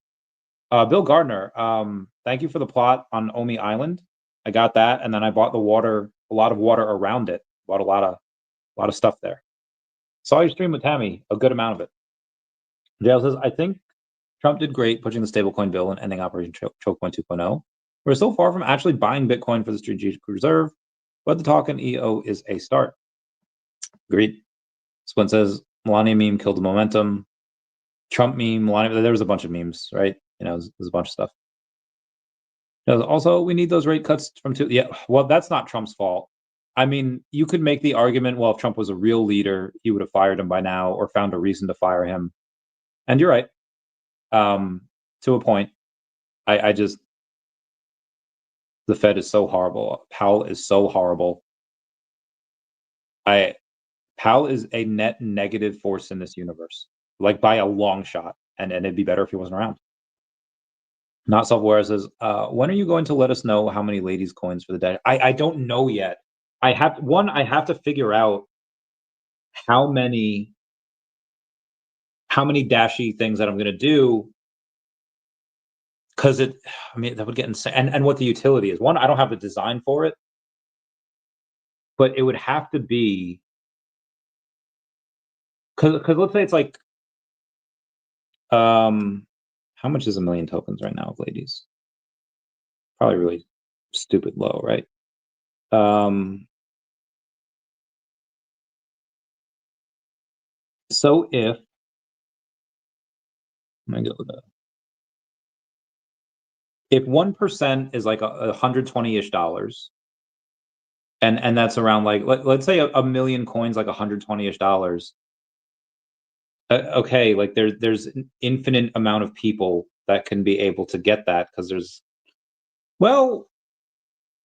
right. Bill Gardner, thank you for the plot on OMI Island. I got that, and then I bought a lot of water around it. Bought a lot of stuff there. Saw your stream with Tammy, a good amount of it. Jail says, I think Trump did great pushing the stablecoin bill and ending Operation Chokepoint 2.0. We're so far from actually buying Bitcoin for the strategic reserve, but the talk on EO is a start. Agreed. Splint says, Melania meme killed the momentum. Trump meme, Melania, there was a bunch of memes, right? There's a bunch of stuff. Also, we need those rate cuts from two. Yeah, well, that's not Trump's fault. I mean, you could make the argument, well, if Trump was a real leader, he would have fired him by now or found a reason to fire him. And you're right. To a point. I just, the Fed is so horrible. Powell is so horrible. Powell is a net negative force in this universe, like by a long shot. And it'd be better if he wasn't around. Not Self-Aware says, when are you going to let us know how many ladies coins for the day? I don't know yet. I have to figure out how many Dashy things that I'm going to do, because that would get insane. And what the utility is. One, I don't have the design for it, but it would have to be, because let's say it's like, how much is 1 million tokens right now of ladies? Probably really stupid low, right? So if if 1% is like $120-ish, and that's around, like, let's say a million coins, like $120-ish, Okay, like there's an infinite amount of people that can be able to get that, because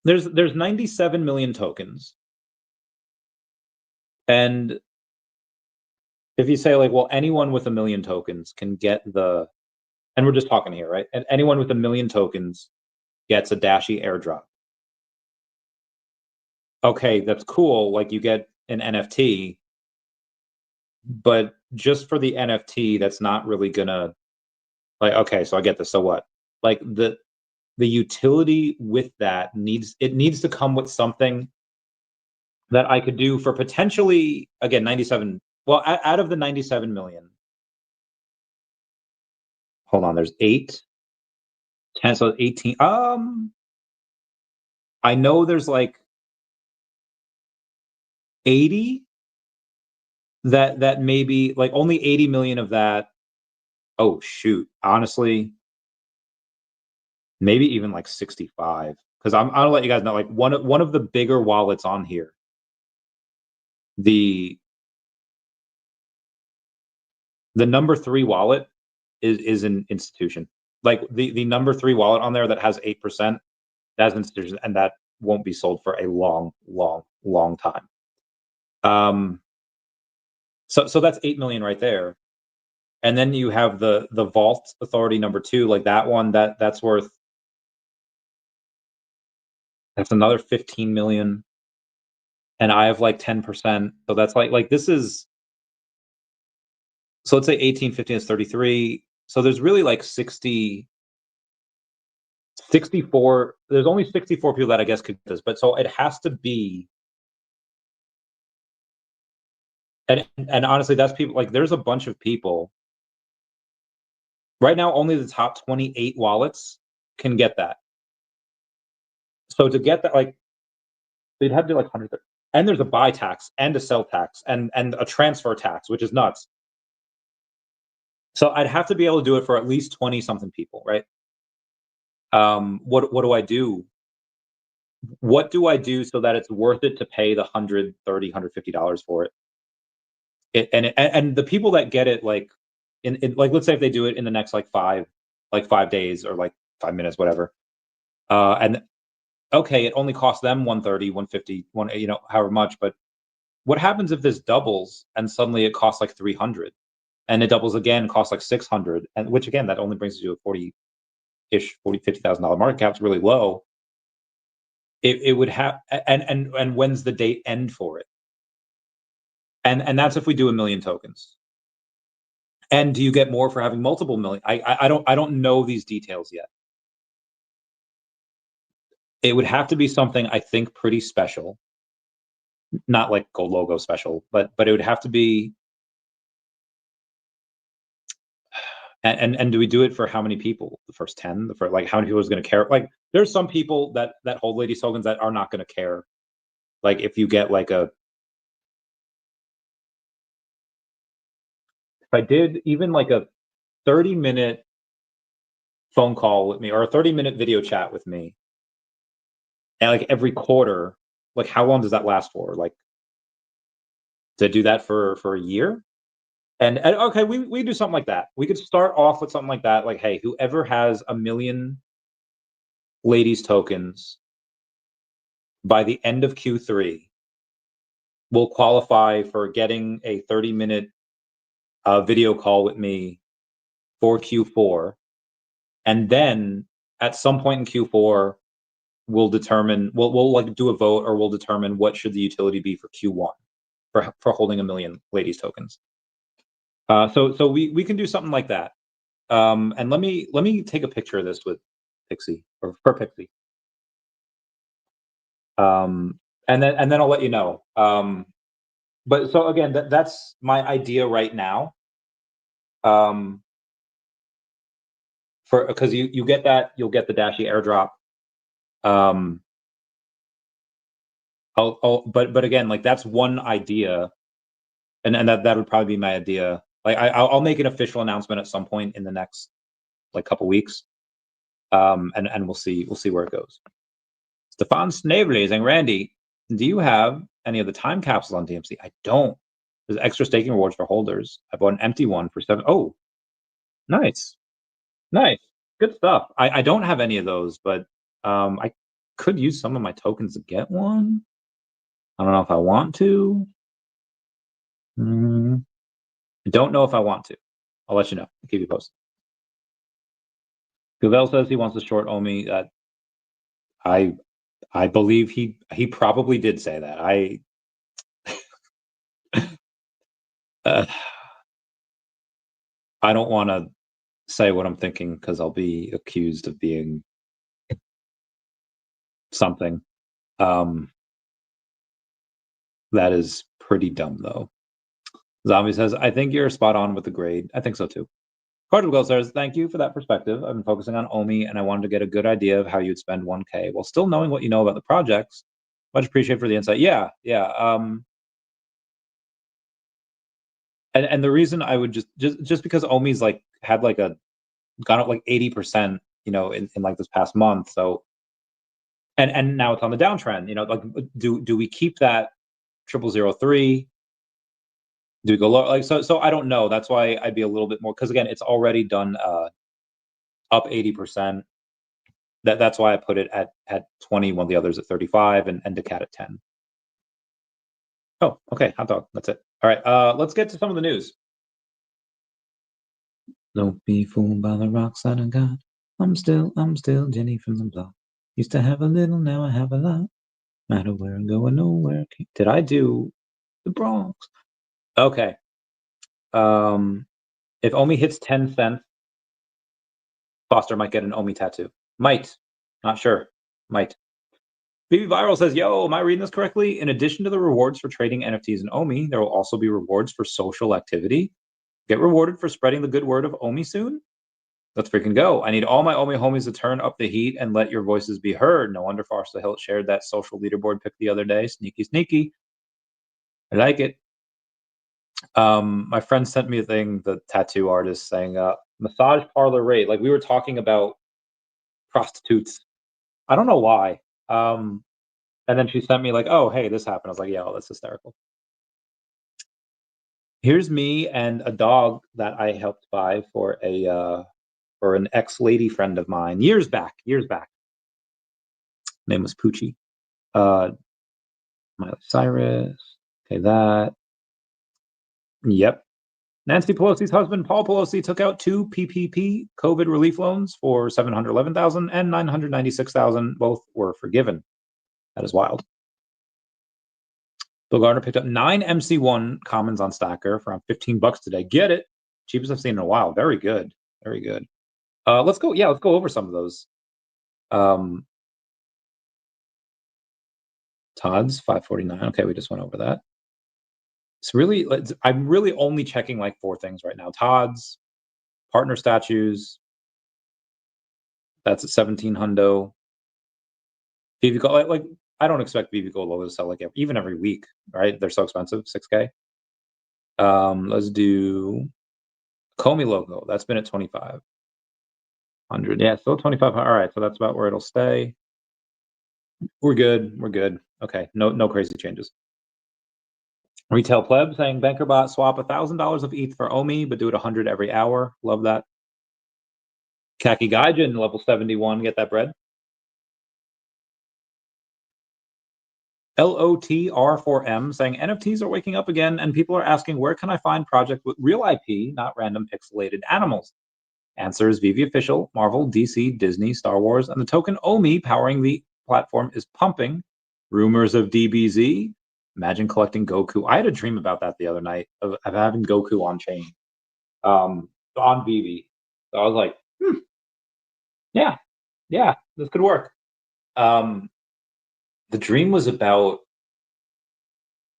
there's 97 million tokens. And if you say like, well, anyone with 1 million tokens can get the, and we're just talking here, right? And anyone with 1 million tokens gets a Dashy airdrop. Okay, that's cool. Like you get an NFT, but just for the NFT, that's not really gonna, like, okay, so I get this. So what? Like the utility with that needs to come with something that I could do for potentially, again, 97. Well, out of the 97 million, hold on, there's 8, 10, so 18. I know there's like 80 that maybe, like, only 80 million of that. Oh shoot, honestly, maybe even like 65, because I'll let you guys know, like one of the bigger wallets on here, the number 3 wallet is an institution. Like the number 3 wallet on there that has 8%, that's an institution, and that won't be sold for a long time. So that's 8 million right there. And then you have the Vault Authority number 2, like that one, that's worth, that's another 15 million. And I have like 10%. So that's like this is, so let's say 18, 15 is 33. So there's really like 64. There's only 64 people that I guess could get this, but so it has to be, and honestly, that's people, like there's a bunch of people right now. Only the top 28 wallets can get that. So to get that, like they'd have to do like 100, and there's a buy tax and a sell tax and a transfer tax, which is nuts. So I'd have to be able to do it for at least 20 something people, right? What do I do? What do I do so that it's worth it to pay the $130, $150 for it? And the people that get it, like in like, let's say if they do it in the next like 5 days or like 5 minutes, whatever. And okay, it only costs them 130, 150, however much. But what happens if this doubles and suddenly it costs like 300, and it doubles again, costs like 600, and which again, that only brings you to a $40-ish, $50,000 market cap. It's really low. It would have, and when's the date end for it? And that's if we do 1 million tokens. And do you get more for having multiple million? I don't know these details yet. It would have to be something, I think, pretty special, not like gold logo special, but it would have to be. And do we do it for how many people? The first 10? The first, like, how many people is going to care? Like, there's some people that hold ladies tokens that are not going to care. Like, if you get like if I did even like a 30-minute phone call with me or a 30-minute video chat with me, and like every quarter, like how long does that last for? Like, to do that for a year? And okay, we do something like that. We could start off with something like that. Like, hey, whoever has 1 million ladies tokens by the end of Q3 will qualify for getting a 30-minute video call with me for Q4. And then at some point in Q4, we'll like do a vote, or we'll determine what should the utility be for Q1 for holding 1 million ladies tokens. So we can do something like that. And let me take a picture of this with Pixie, or for Pixie. And then I'll let you know. But so again, that's my idea right now. Because you get that, you'll get the Dashy airdrop. But again, like that's one idea, and that would probably be my idea. Like I'll make an official announcement at some point in the next like couple weeks. And we'll see where it goes. Stefan Snavely saying, Randy, do you have any of the time capsules on DMC? I don't. There's extra staking rewards for holders. I bought an empty one for 7. Oh, nice. Nice. Good stuff. I don't have any of those, but I could use some of my tokens to get one. I don't know if I want to. I don't know if I want to. I'll let you know. I'll keep you posted. Guvel says he wants to short OMI. I believe he probably did say that. I don't want to say what I'm thinking because I'll be accused of being something. That is pretty dumb, though. Zombie says, I think you're spot on with the grade. I think so, too. Cardinal says, thank you for that perspective. I've been focusing on OMI, and I wanted to get a good idea of how you'd spend 1K while still knowing what you know about the projects. Much appreciated for the insight. Yeah. And the reason I would just because OMI's like had like gone up like 80%, in like this past month. So and now it's on the downtrend, like do we keep that 0003? Do we go lower? Like so I don't know. That's why I'd be a little bit more, because again, it's already done up 80%. That's why I put it at 20, one of the others at 35, and daCat at 10. Oh, okay, hot dog. That's it. All right, let's get to some of the news. Don't be fooled by the rocks that I got. I'm still Jenny from the block. Used to have a little, now I have a lot. Matter where I go, I know where I came. Did I do the Bronx? Okay. If OMI hits 10 cents, Foster might get an OMI tattoo. Might. Not sure. Might. VeVe Viral says, yo, am I reading this correctly? In addition to the rewards for trading NFTs and OMI, there will also be rewards for social activity. Get rewarded for spreading the good word of OMI soon? Let's freaking go. I need all my OMI homies to turn up the heat and let your voices be heard. No wonder Foster Hilt shared that social leaderboard pic the other day. Sneaky, sneaky. I like it. My friend sent me a thing, the tattoo artist, saying massage parlor rate. Like we were talking about prostitutes. I don't know why. And then she sent me like, oh, hey, this happened. I was like, yeah, well, that's hysterical. Here's me and a dog that I helped buy for an ex-lady friend of mine years back. Name was Poochie. Miley Cyrus. Okay, that. Yep. Nancy Pelosi's husband, Paul Pelosi, took out 2 PPP COVID relief loans for $711,000 and $996,000. Both were forgiven. That is wild. Bill Gardner picked up 9 MC1 commons on Stackr for around $15 today. Get it? Cheapest I've seen in a while. Very good. Very good. Let's go. Yeah, let's go over some of those. Todd's 549. Okay, we just went over that. It's really, I'm really only checking like 4 things right now. Todd's, partner statues. That's at 17 hundo. VeVe Gold, like I don't expect VeVe Gold logos to sell like even every week, right? They're so expensive, 6K. Let's do Comey logo. That's been at 2,500. Yeah, still 25. All right, so that's about where it'll stay. We're good. We're good. Okay, no crazy changes. Retail pleb saying BankerBot swap $1,000 of ETH for OMI, but do it 100 every hour. Love that. Khaki Gaijin, level 71, get that bread. LOTR4M saying NFTs are waking up again, and people are asking, where can I find projects with real IP, not random pixelated animals? Answer is VeVe Official, Marvel, DC, Disney, Star Wars, and the token OMI powering the platform is pumping. Rumors of DBZ. Imagine collecting Goku. I had a dream about that the other night of having Goku on chain, on VeVe. So I was like, yeah, this could work. The dream was about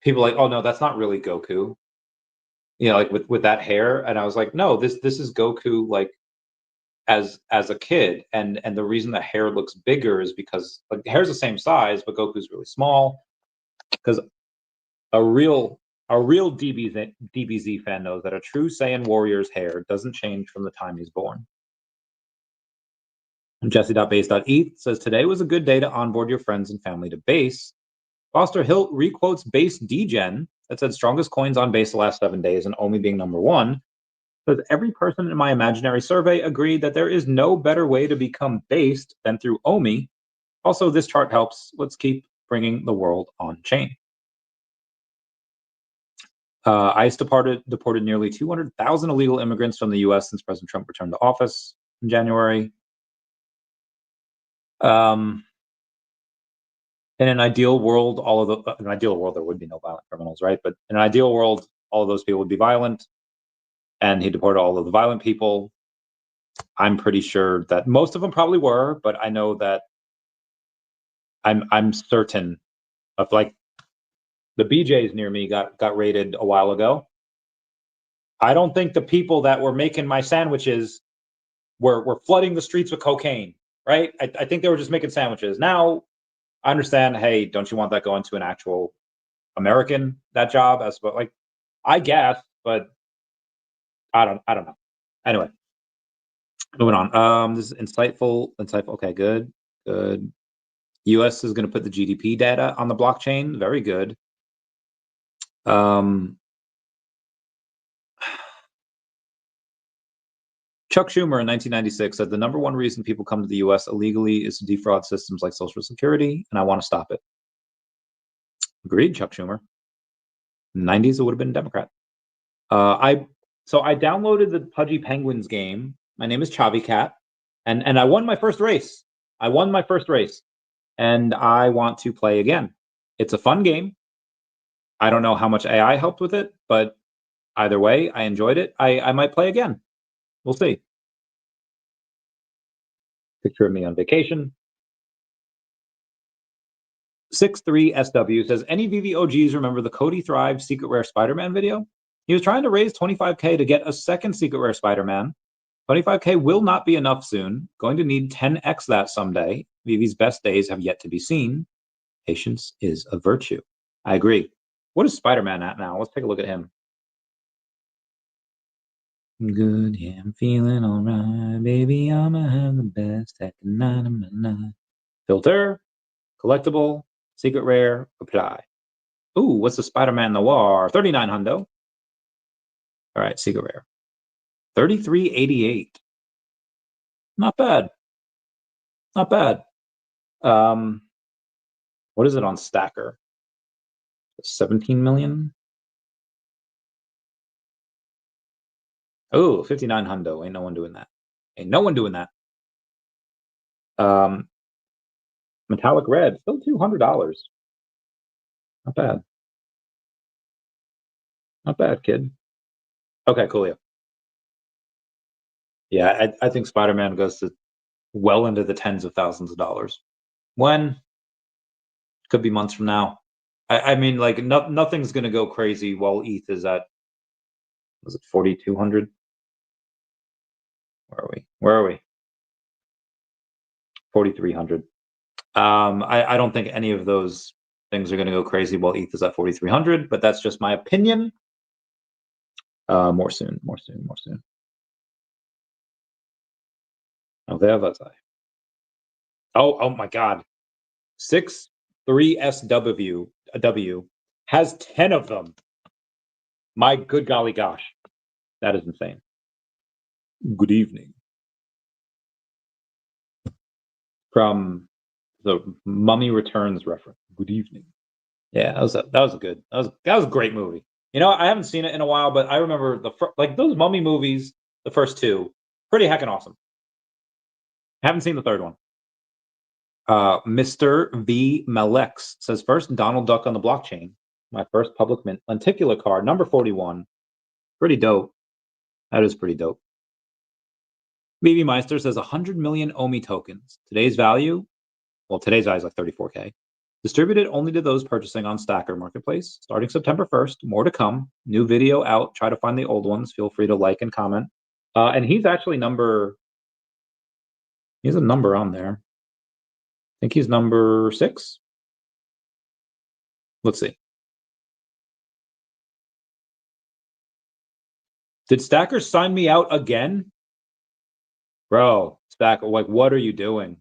people like, oh no, that's not really Goku. Like with that hair. And I was like, no, this is Goku like as a kid. And the reason the hair looks bigger is because like the hair's the same size, but Goku's really small. Because a real DBZ fan knows that a true Saiyan warrior's hair doesn't change from the time he's born. And Jesse.base.eth says, today was a good day to onboard your friends and family to base. Foster Hilt requotes base degen. that said strongest coins on base the last 7 days, and OMI being number 1. Because every person in my imaginary survey agreed that there is no better way to become based than through OMI. Also, this chart helps. Let's keep bringing the world on chain. ICE deported nearly 200,000 illegal immigrants from the U.S. since President Trump returned to office in January. In an ideal world, in an ideal world, there would be no violent criminals, right? But in an ideal world, all of those people would be violent, and he deported all of the violent people. I'm pretty sure that most of them probably were, but I know that I'm certain of, like, the BJ's near me got raided a while ago. I don't think the people that were making my sandwiches were flooding the streets with cocaine, right? I think they were just making sandwiches. Now, I understand, hey, don't you want that going to an actual American, that job? But, like, I guess, but I don't know. Anyway, moving on. This is insightful. Okay, good. US is going to put the GDP data on the blockchain. Very good. Chuck Schumer in 1996 said the number one reason people come to the US illegally is to defraud systems like Social Security, and I want to stop it. Agreed, Chuck Schumer. In the 90s, it would have been a Democrat. I downloaded the Pudgy Penguins game. My name is Chavicat, and I won my first race. And I want to play again. It's a fun game. I don't know how much AI helped with it, but either way, I enjoyed it. I might play again. We'll see. Picture of me on vacation. 63SW says, any VeVe OGs remember the Cody Thrive Secret Rare Spider-Man video? He was trying to raise 25K to get a second Secret Rare Spider-Man. 25K will not be enough soon. Going to need 10x that someday. VeVe's best days have yet to be seen. Patience is a virtue. I agree. What is Spider-Man at now? Let's take a look at him. Good, yeah, I'm feeling all right. Baby, I'ma have the best second night of my life. Filter, collectible, secret rare, apply. Ooh, what's the Spider-Man Noir? 39 hundo. All right, secret rare. 3388. Not bad. Not bad. What is it on Stackr? 17 million? Oh, 59 hundo. Ain't no one doing that. Ain't no one doing that. Metallic red, still $200. Not bad. Not bad, kid. Okay, cool. Yeah, I think Spider-Man goes to well into the tens of thousands of dollars. When? Could be months from now. I mean, like, nothing's going to go crazy while ETH is at, was it 4,200? Where are we? 4,300. I don't think any of those things are going to go crazy while ETH is at 4,300, but that's just my opinion. More soon. Oh, there was I. Oh my God. 63SW has 10 of them. My good golly gosh. That is insane. Good evening. From the Mummy Returns reference. Good evening. Yeah, that was a great movie. You know, I haven't seen it in a while, but I remember like those Mummy movies, the first two, pretty heckin' awesome. Haven't seen the third one. Mr. V. Malex says, first Donald Duck on the blockchain. My first public mint lenticular card, number 41. Pretty dope. That is pretty dope. VeVe Meister says 100 million OMI tokens. Today's value is like 34K. Distributed only to those purchasing on Stackr Marketplace. Starting September 1st. More to come. New video out. Try to find the old ones. Feel free to like and comment. And he's actually he has a number on there. I think he's number 6. Let's see. Did Stackr sign me out again? Bro, Stackr, like, what are you doing?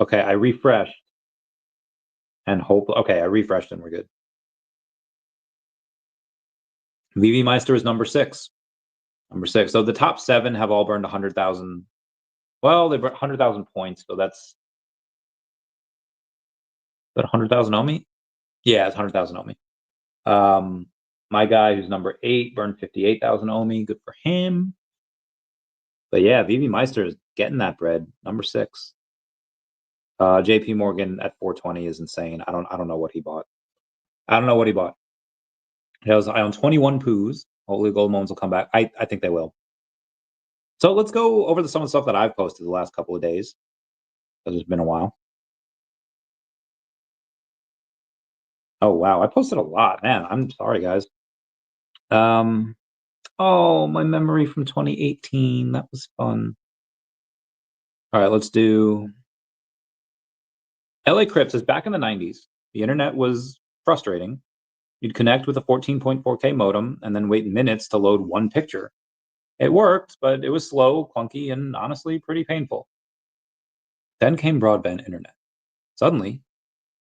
Okay, I refreshed. And hope, okay, I refreshed and we're good. VeVe Meister is number 6. Number 6. So the top 7 have all burned 100,000. Well, they burned 100,000 points. So that's 100,000 OMI. Yeah, it's 100,000 OMI. My guy, who's number 8, burned 58,000 OMI. Good for him. But yeah, VeVe Meister is getting that bread. Number 6. JP Morgan at 420 is insane. I don't know what he bought. I don't know what he bought. I own 21 poos. Hopefully gold moments will come back. I think they will. So let's go over some of the stuff that I've posted the last couple of days, because it's been a while. Oh wow, I posted a lot, man. I'm sorry, guys. Oh, my memory from 2018. That was fun. All right, let's do. LA Crypts is back in the 90s. The internet was frustrating. You'd connect with a 14.4K modem and then wait minutes to load one picture. It worked, but it was slow, clunky, and honestly pretty painful. Then came broadband internet. Suddenly,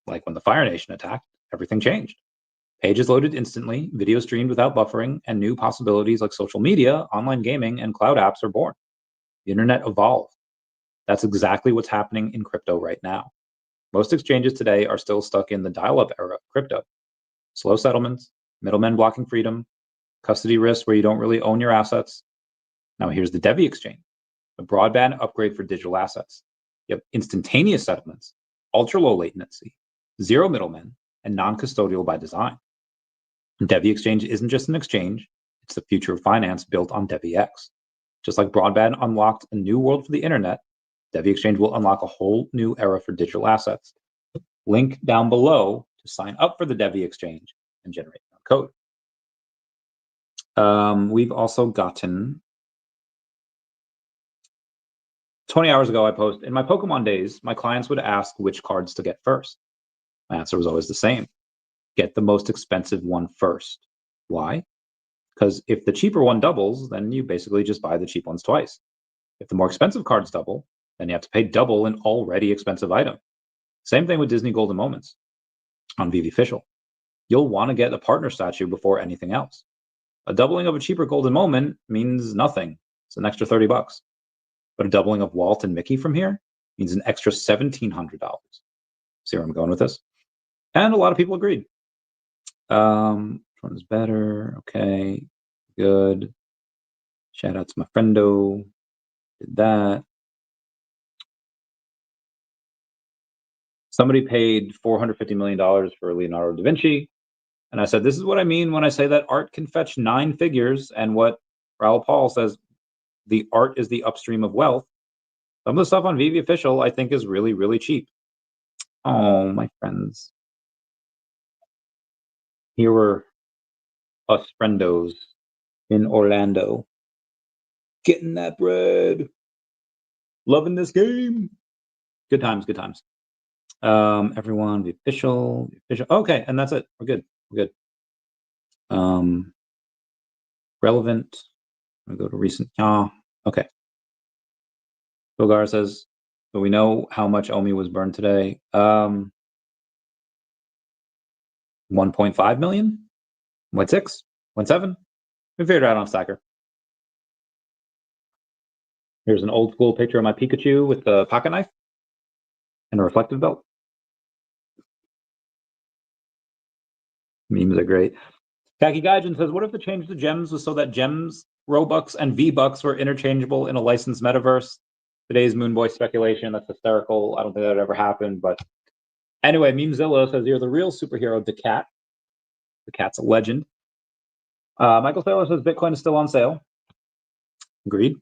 like when the Fire Nation attacked, everything changed. Pages loaded instantly, video streamed without buffering, and new possibilities like social media, online gaming, and cloud apps are born. The internet evolved. That's exactly what's happening in crypto right now. Most exchanges today are still stuck in the dial-up era of crypto. Slow settlements, middlemen blocking freedom, custody risks where you don't really own your assets. Now here's the Devi exchange, a broadband upgrade for digital assets. You have instantaneous settlements, ultra-low latency, zero middlemen, and non-custodial by design. Devi exchange isn't just an exchange, it's the future of finance built on DEVVX. Just like broadband unlocked a new world for the internet, Devi exchange will unlock a whole new era for digital assets. Link down below to sign up for the Devi exchange and generate code. We've also gotten 20 hours ago, I posted, in my Pokemon days, my clients would ask which cards to get first. My answer was always the same. Get the most expensive one first. Why? Because if the cheaper one doubles, then you basically just buy the cheap ones twice. If the more expensive cards double, then you have to pay double an already expensive item. Same thing with Disney Golden Moments on VeVe Official. You'll want to get a partner statue before anything else. A doubling of a cheaper Golden Moment means nothing. It's an extra $30. But a doubling of Walt and Mickey from here means an extra $1,700. See where I'm going with this? And a lot of people agreed. Which one is better? Okay, good. Shout out to my friendo. Did that. Somebody paid $450 million for Leonardo da Vinci. And I said, this is what I mean when I say that art can fetch 9 figures. And what Raoul Paul says, the art is the upstream of wealth. Some of the stuff on VeVe Official, I think, is really, really cheap. Oh, my friends. Here were us friendos in Orlando. Getting that bread. Loving this game. Good times, good times. Everyone, the official. Okay, and that's it. We're good. We're good. Relevant. I'm gonna go to recent. Okay. Bilgar says, so we know how much OMI was burned today. 1.5 million? 1.6? 1.7? We figured it out on Stackr. Here's an old school picture of my Pikachu with the pocket knife and a reflective belt. Memes are great. Kaki Gaijin says, what if the change to gems was so that gems, Robux, and V-Bucks were interchangeable in a licensed metaverse? Today's Moonboy speculation, that's hysterical. I don't think that would ever happen, but anyway, Memezilla says, you're the real superhero, daCat. daCat's a legend. Michael Saylor says, Bitcoin is still on sale. Agreed.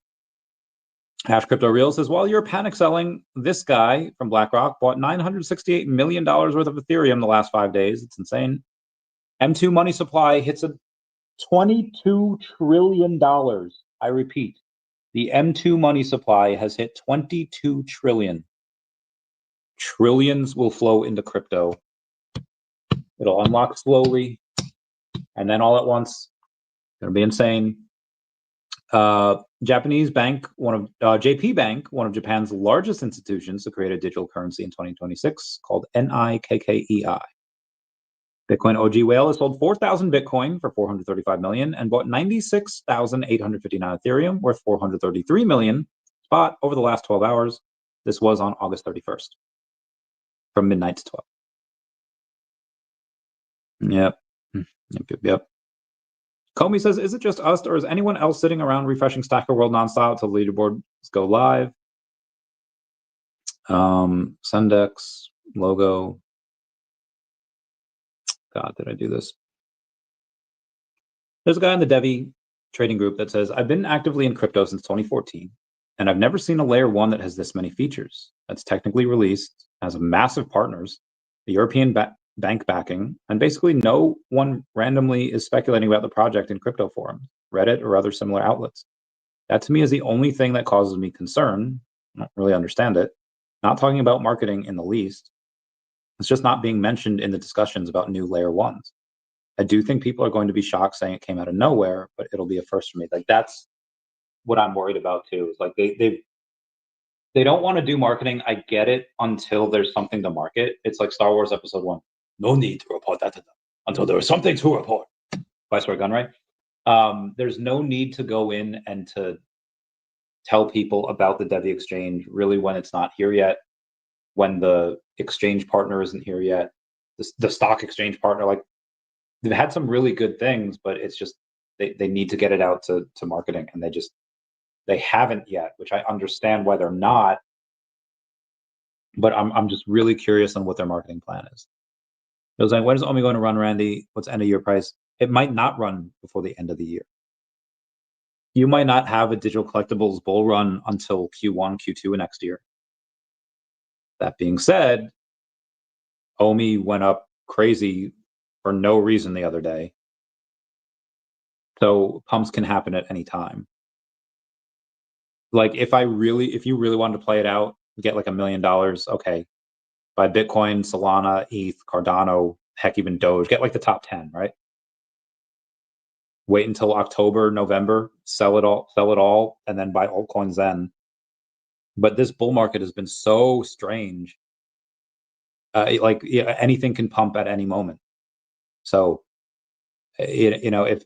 Hash Crypto Real says, while you're panic selling, this guy from BlackRock bought $968 million worth of Ethereum the last 5 days. It's insane. M2 money supply hits a $22 trillion. I repeat, the M2 money supply has hit 22 trillion. Trillions will flow into crypto. It'll unlock slowly, and then all at once. Gonna be insane. Japanese bank, JP Bank, one of Japan's largest institutions to create a digital currency in 2026, called NIKKEI. Bitcoin OG Whale has sold 4,000 Bitcoin for 435 million and bought 96,859 Ethereum worth 433 million spot over the last 12 hours. This was on August 31st from midnight to 12. Yep. Comey says, is it just us or is anyone else sitting around refreshing Stackr World nonstop till the leaderboards go live? Sendex, logo. God, did I do this? There's a guy in the Devi trading group that says, I've been actively in crypto since 2014, and I've never seen a layer one that has this many features. That's technically released, has massive partners, the European bank backing, and basically no one randomly is speculating about the project in crypto forums, Reddit, or other similar outlets. That to me is the only thing that causes me concern. I don't really understand it. Not talking about marketing in the least. It's just not being mentioned in the discussions about new layer ones. I do think people are going to be shocked saying it came out of nowhere, but it'll be a first for me. Like that's what I'm worried about too. Is like they don't want to do marketing. I get it until there's something to market. It's like Star Wars Episode 1. No need to report that to them until there is something to report. Viceroy Gun, right? There's no need to go in and to tell people about the Devi exchange really when it's not here yet, when the exchange partner isn't here yet, the stock exchange partner, like they've had some really good things, but it's just they need to get it out to marketing, and they haven't yet, which I understand why they're not, but I'm just really curious on what their marketing plan is. It was like, when is OMI going to run, Randy? What's end of year price? It might not run before the end of the year. You might not have a digital collectibles bull run until Q1, Q2 of next year. That being said, OMI went up crazy for no reason the other day. So pumps can happen at any time. Like if you really wanted to play it out, get like $1 million, okay. Buy Bitcoin, Solana, ETH, Cardano, heck, even Doge, get like the top 10, right? Wait until October, November, sell it all, and then buy altcoins then. But this bull market has been so strange. Anything can pump at any moment. So, if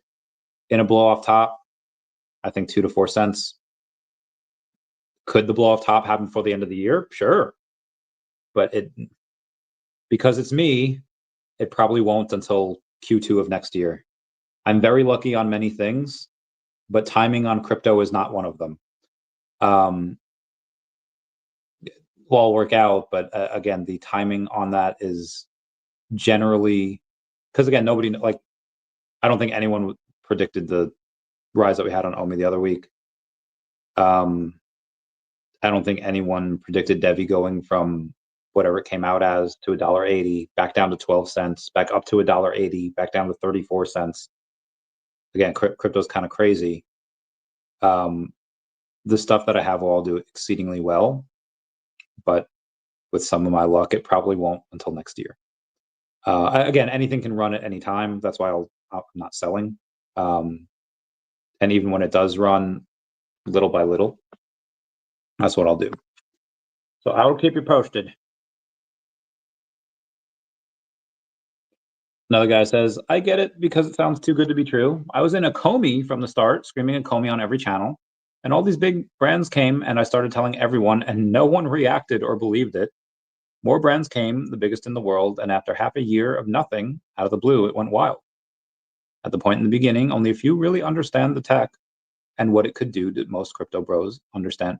in a blow off top, I think 2 to 4 cents. Could the blow off top happen before the end of the year? Sure. But because it's me, it probably won't until Q2 of next year. I'm very lucky on many things, but timing on crypto is not one of them. Will all work out, but again, the timing on that is generally, because again, I don't think anyone predicted the rise that we had on OMI the other week. I don't think anyone predicted Devi going from whatever it came out as to $1.80, back down to 12 cents, back up to $1.80, back down to 34 cents. Again, crypto's kind of crazy. The stuff that I have will all do exceedingly well, but with some of my luck, it probably won't until next year. Again, anything can run at any time. That's why I'm not selling. And even when it does run little by little, that's what I'll do. So I will keep you posted. Another guy says, I get it because it sounds too good to be true. I was in a Comey from the start, screaming a Comey on every channel. And all these big brands came and I started telling everyone and no one reacted or believed it. More brands came, the biggest in the world. And after half a year of nothing, out of the blue, it went wild. At the point in the beginning, only a few really understand the tech and what it could do to most crypto bros understand.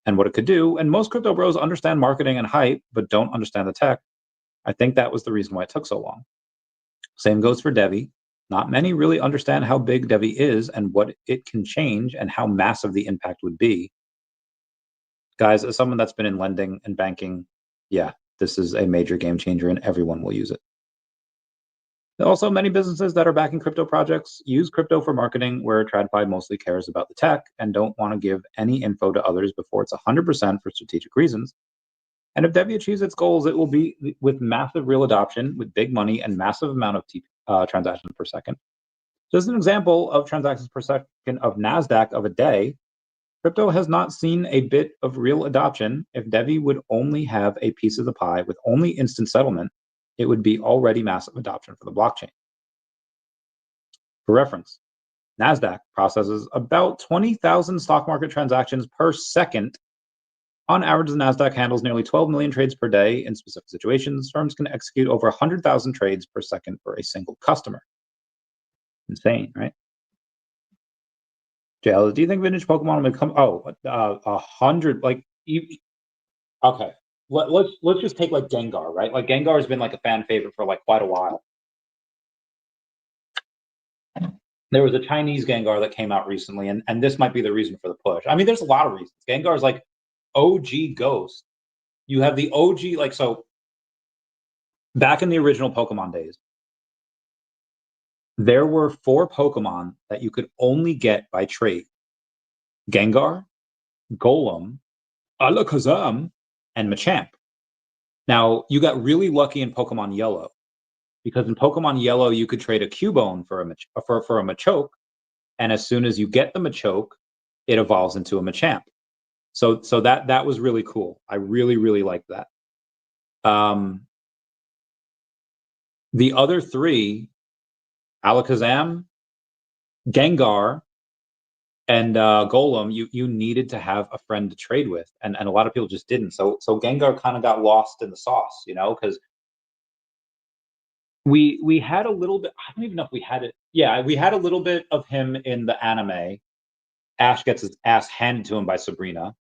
And what it could do. And most crypto bros understand marketing and hype, but don't understand the tech. I think that was the reason why it took so long. Same goes for Devi. Not many really understand how big Devi is and what it can change and how massive the impact would be. Guys, as someone that's been in lending and banking, yeah, this is a major game changer and everyone will use it. Also, many businesses that are backing crypto projects use crypto for marketing, where TradFi mostly cares about the tech and don't want to give any info to others before it's 100% for strategic reasons. And if Devi achieves its goals, it will be with massive real adoption, with big money and massive amount of transactions per second. Just an example of transactions per second of NASDAQ of a day, crypto has not seen a bit of real adoption. If Devi would only have a piece of the pie with only instant settlement, it would be already massive adoption for the blockchain. For reference, NASDAQ processes about 20,000 stock market transactions per second. On average, the NASDAQ handles nearly 12 million trades per day. In specific situations, firms can execute over 100,000 trades per second for a single customer. Insane, right? JL, do you think vintage Pokemon will become 100? Like, okay, let's just take like Gengar, right? Like Gengar has been like a fan favorite for like quite a while. There was a Chinese Gengar that came out recently, and this might be the reason for the push. I mean, there's a lot of reasons. Gengar is like OG Ghost. You have the OG, like, so back in the original Pokemon days, there were 4 Pokemon that you could only get by trade: Gengar, Golem, Alakazam, and Machamp. Now, you got really lucky in Pokemon Yellow, because in Pokemon Yellow, you could trade a Cubone for a Machoke, and as soon as you get the Machoke, it evolves into a Machamp. So that was really cool. I really liked that. The other 3, Alakazam, Gengar, and Golem, you needed to have a friend to trade with, and a lot of people just didn't. So Gengar kind of got lost in the sauce, you know, because we had a little bit. I don't even know if we had it. Yeah, we had a little bit of him in the anime. Ash gets his ass handed to him by Sabrina,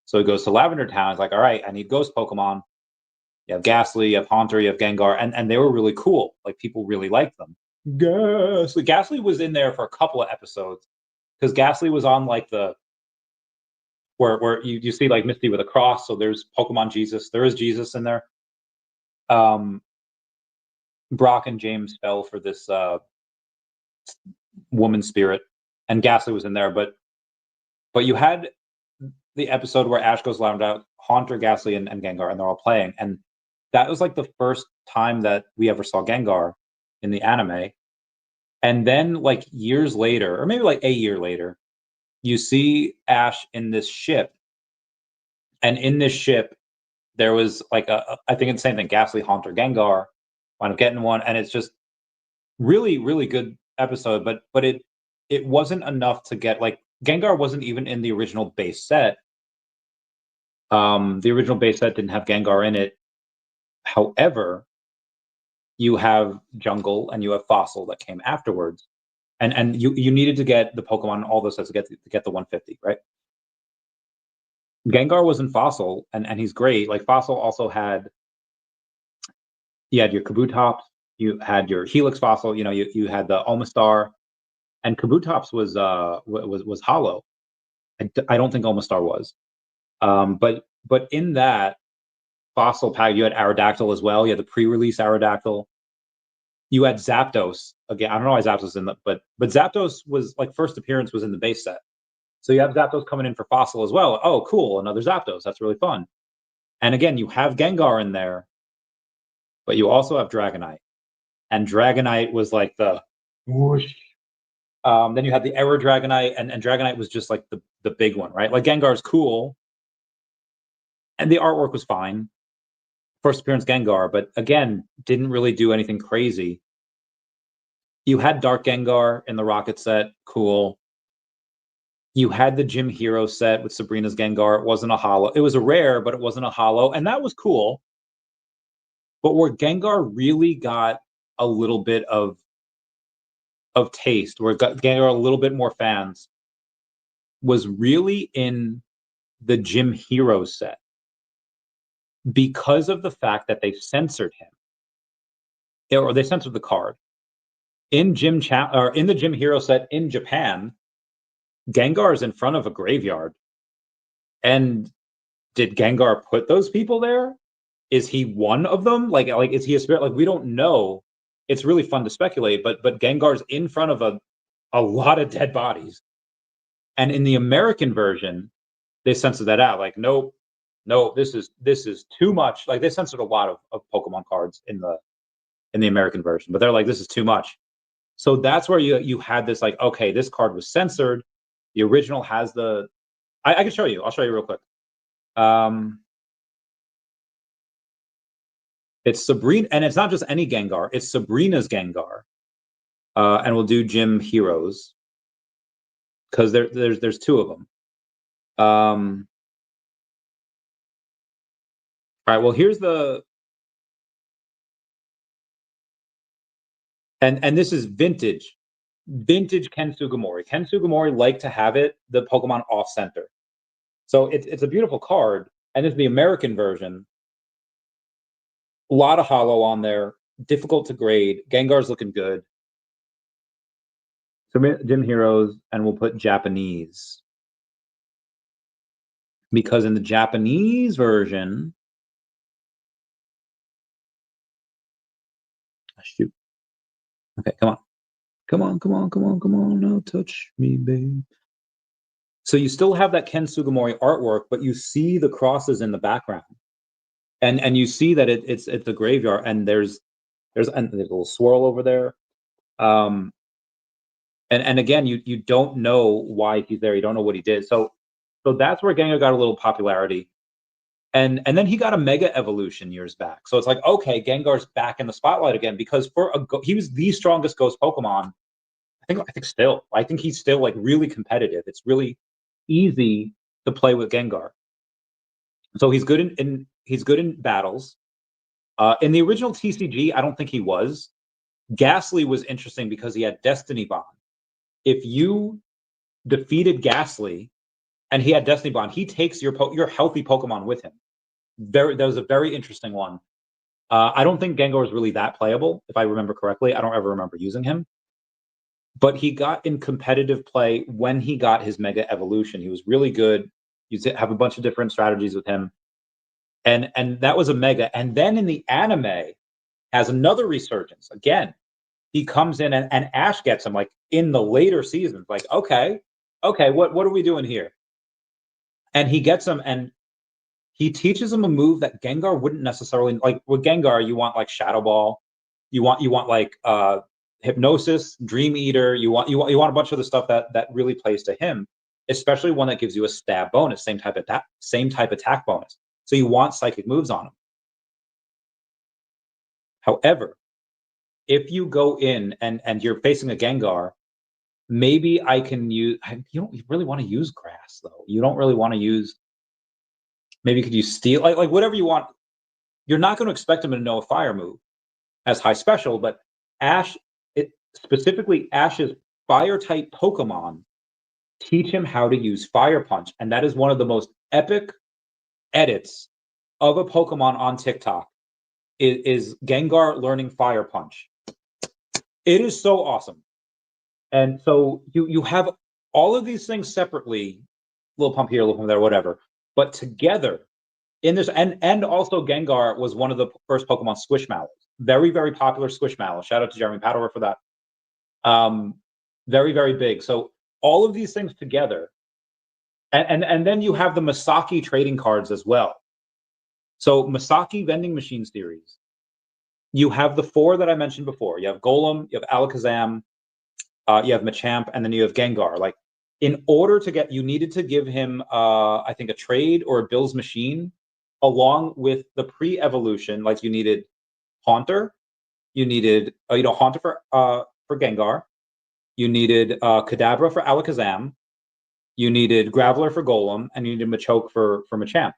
so he goes to Lavender Town. He's like, all right, I need ghost Pokemon. You have Ghastly, you have Haunter, you have Gengar, and they were really cool. Like, people really liked them. Ghastly was in there for a couple of episodes, because Ghastly was on like the where you see like Misty with a cross. So there's Pokemon Jesus. There is Jesus in there. Brock and James fell for this woman spirit, and Ghastly was in there. But you had the episode where Ash goes loud out, Haunter, Ghastly, and Gengar, and they're all playing. And that was like the first time that we ever saw Gengar in the anime. And then like years later, or maybe like a year later, you see Ash in this ship. And in this ship, there was like I think it's the same thing, Ghastly, Haunter, Gengar, wind up getting one. And it's just really good episode. But it wasn't enough to get, like, Gengar wasn't even in the original base set. The original base set didn't have Gengar in it. However, you have Jungle and you have Fossil that came afterwards, and you needed to get the Pokemon in all those sets to get the 150, right? Gengar was in Fossil, and he's great. Like, Fossil also had, you had your Kabutops, you had your Helix Fossil, you know, you had the Omastar, and Kabutops was hollow. I don't think Omastar was. But in that Fossil pack, you had Aerodactyl as well. You had the pre-release Aerodactyl. You had Zapdos. Again, I don't know why Zapdos was in the, but Zapdos was like, first appearance was in the base set. So you have Zapdos coming in for Fossil as well. Oh, cool, another Zapdos. That's really fun. And again, you have Gengar in there, but you also have Dragonite. And Dragonite was like the whoosh. Then you had the Error Dragonite, and Dragonite was just like the big one, right? Like, Gengar's cool, and the artwork was fine. First appearance Gengar, but again, didn't really do anything crazy. You had Dark Gengar in the Rocket set, cool. You had the Gym Hero set with Sabrina's Gengar. It wasn't a hollow. It was a rare, but it wasn't a hollow, and that was cool. But where Gengar really got a little bit of taste, where it got Gengar a little bit more fans, was really in the Gym Hero set, because of the fact that they censored him, or they censored the card. In the Gym Hero set in Japan, Gengar is in front of a graveyard. And did Gengar put those people there? Is he one of them? Like is he a spirit? Like, we don't know. It's really fun to speculate, but Gengar's in front of a lot of dead bodies. And in the American version, they censored that out. Like, nope, this is too much. Like, they censored a lot of Pokemon cards in the American version, but they're like, this is too much. So that's where you had this, like, okay, this card was censored. The original has the, I can show you. I'll show you real quick. It's Sabrina, and it's not just any Gengar. It's Sabrina's Gengar. And we'll do Gym Heroes because there's two of them. All right. Well, here's the and this is vintage Ken Sugimori. Ken Sugimori liked to have the Pokemon off center, so it's a beautiful card. And it's the American version. A lot of holo on there, difficult to grade. Gengar's looking good. So Gym Heroes, and we'll put Japanese. Because in the Japanese version, shoot. Okay, come on. Come on, now touch me, babe. So you still have that Ken Sugimori artwork, but you see the crosses in the background. And you see that it's a graveyard, and there's a little swirl over there. And again, you don't know why he's there. You don't know what he did. So that's where Gengar got a little popularity. And then he got a Mega Evolution years back. So it's like, okay, Gengar's back in the spotlight again because he was the strongest Ghost Pokemon. I think he's still like really competitive. It's really easy to play with Gengar. So he's good in battles. In the original TCG, I don't think he was. Ghastly was interesting because he had Destiny Bond. If you defeated Ghastly and he had Destiny Bond, he takes your healthy Pokemon with him. That was a very interesting one. I don't think Gengar is really that playable, if I remember correctly. I don't ever remember using him. But he got in competitive play when he got his Mega Evolution. He was really good. You have a bunch of different strategies with him. And that was a Mega. And then in the anime, has another resurgence. Again, he comes in and Ash gets him like in the later seasons. Like, okay, what are we doing here? And he gets him and he teaches him a move that Gengar wouldn't necessarily like. With Gengar, you want like Shadow Ball, you want like Hypnosis, Dream Eater. You want a bunch of the stuff that really plays to him, especially one that gives you a stab bonus, same type attack bonus. So you want psychic moves on him. However, if you go in and you're facing a Gengar, maybe I can use. You don't really want to use Grass though. You don't really want to use. Maybe could you Steel? Like whatever you want. You're not going to expect him to know a fire move as high special, but Ash, specifically Ash's fire type Pokemon, teach him how to use Fire Punch. And that is one of the most epic edits of a Pokemon on TikTok is Gengar learning Fire Punch. It is so awesome. And so you have all of these things separately, little pump here, little pump there, whatever, but together in this, and also Gengar was one of the first Pokemon Squishmallows. Very, very popular Squishmallow. Shout out to Jeremy Paddler for that. Very, very big. So all of these things together, and then you have the Masaki trading cards as well. So Masaki vending machine series. You have the four that I mentioned before. You have Golem, you have Alakazam, you have Machamp, and then you have Gengar. Like, in order to get, you needed to give him, I think, a trade or a Bill's machine, along with the pre-evolution. Like, you needed Haunter, you needed, Haunter for Gengar, you needed Kadabra for Alakazam, you needed Graveler for Golem, and you needed Machoke for Machamp.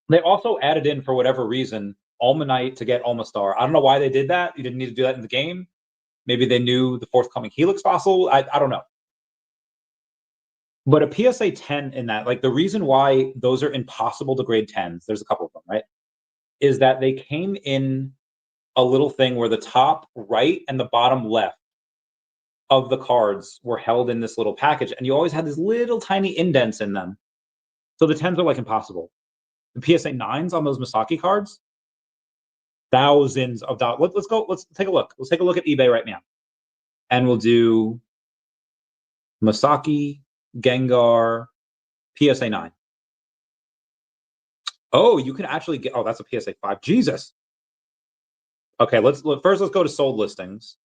They also added in, for whatever reason, Almanite to get Almastar. I don't know why they did that. You didn't need to do that in the game. Maybe they knew the forthcoming Helix fossil. I don't know. But a PSA 10 in that, like the reason why those are impossible to grade 10s, there's a couple of them, right? Is that they came in a little thing where the top right and the bottom left of the cards were held in this little package. And you always had these little tiny indents in them. So the 10s are like impossible. The PSA 9s on those Masaki cards, thousands of dollars. Let's take a look. Let's take a look at eBay right now. And we'll do Masaki, Gengar, PSA 9. Oh, you can actually get, that's a PSA 5. Jesus. Okay, let's go to sold listings.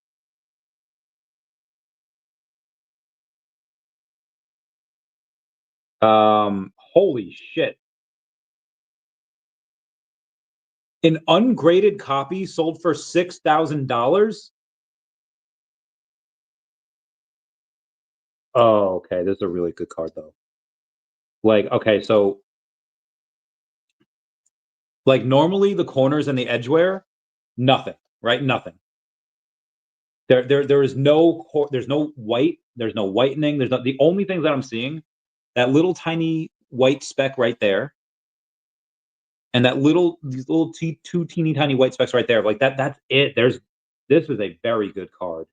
Holy shit. An ungraded copy sold for $6,000. Oh, okay. This is a really good card, though. Like, okay, so like normally the corners and the edgeware, nothing, right? Nothing. There is there's no white, there's no whitening, there's not the only things that I'm seeing, that little tiny white speck right there, and these little two teeny tiny white specks right there. Like that's it. This is a very good card.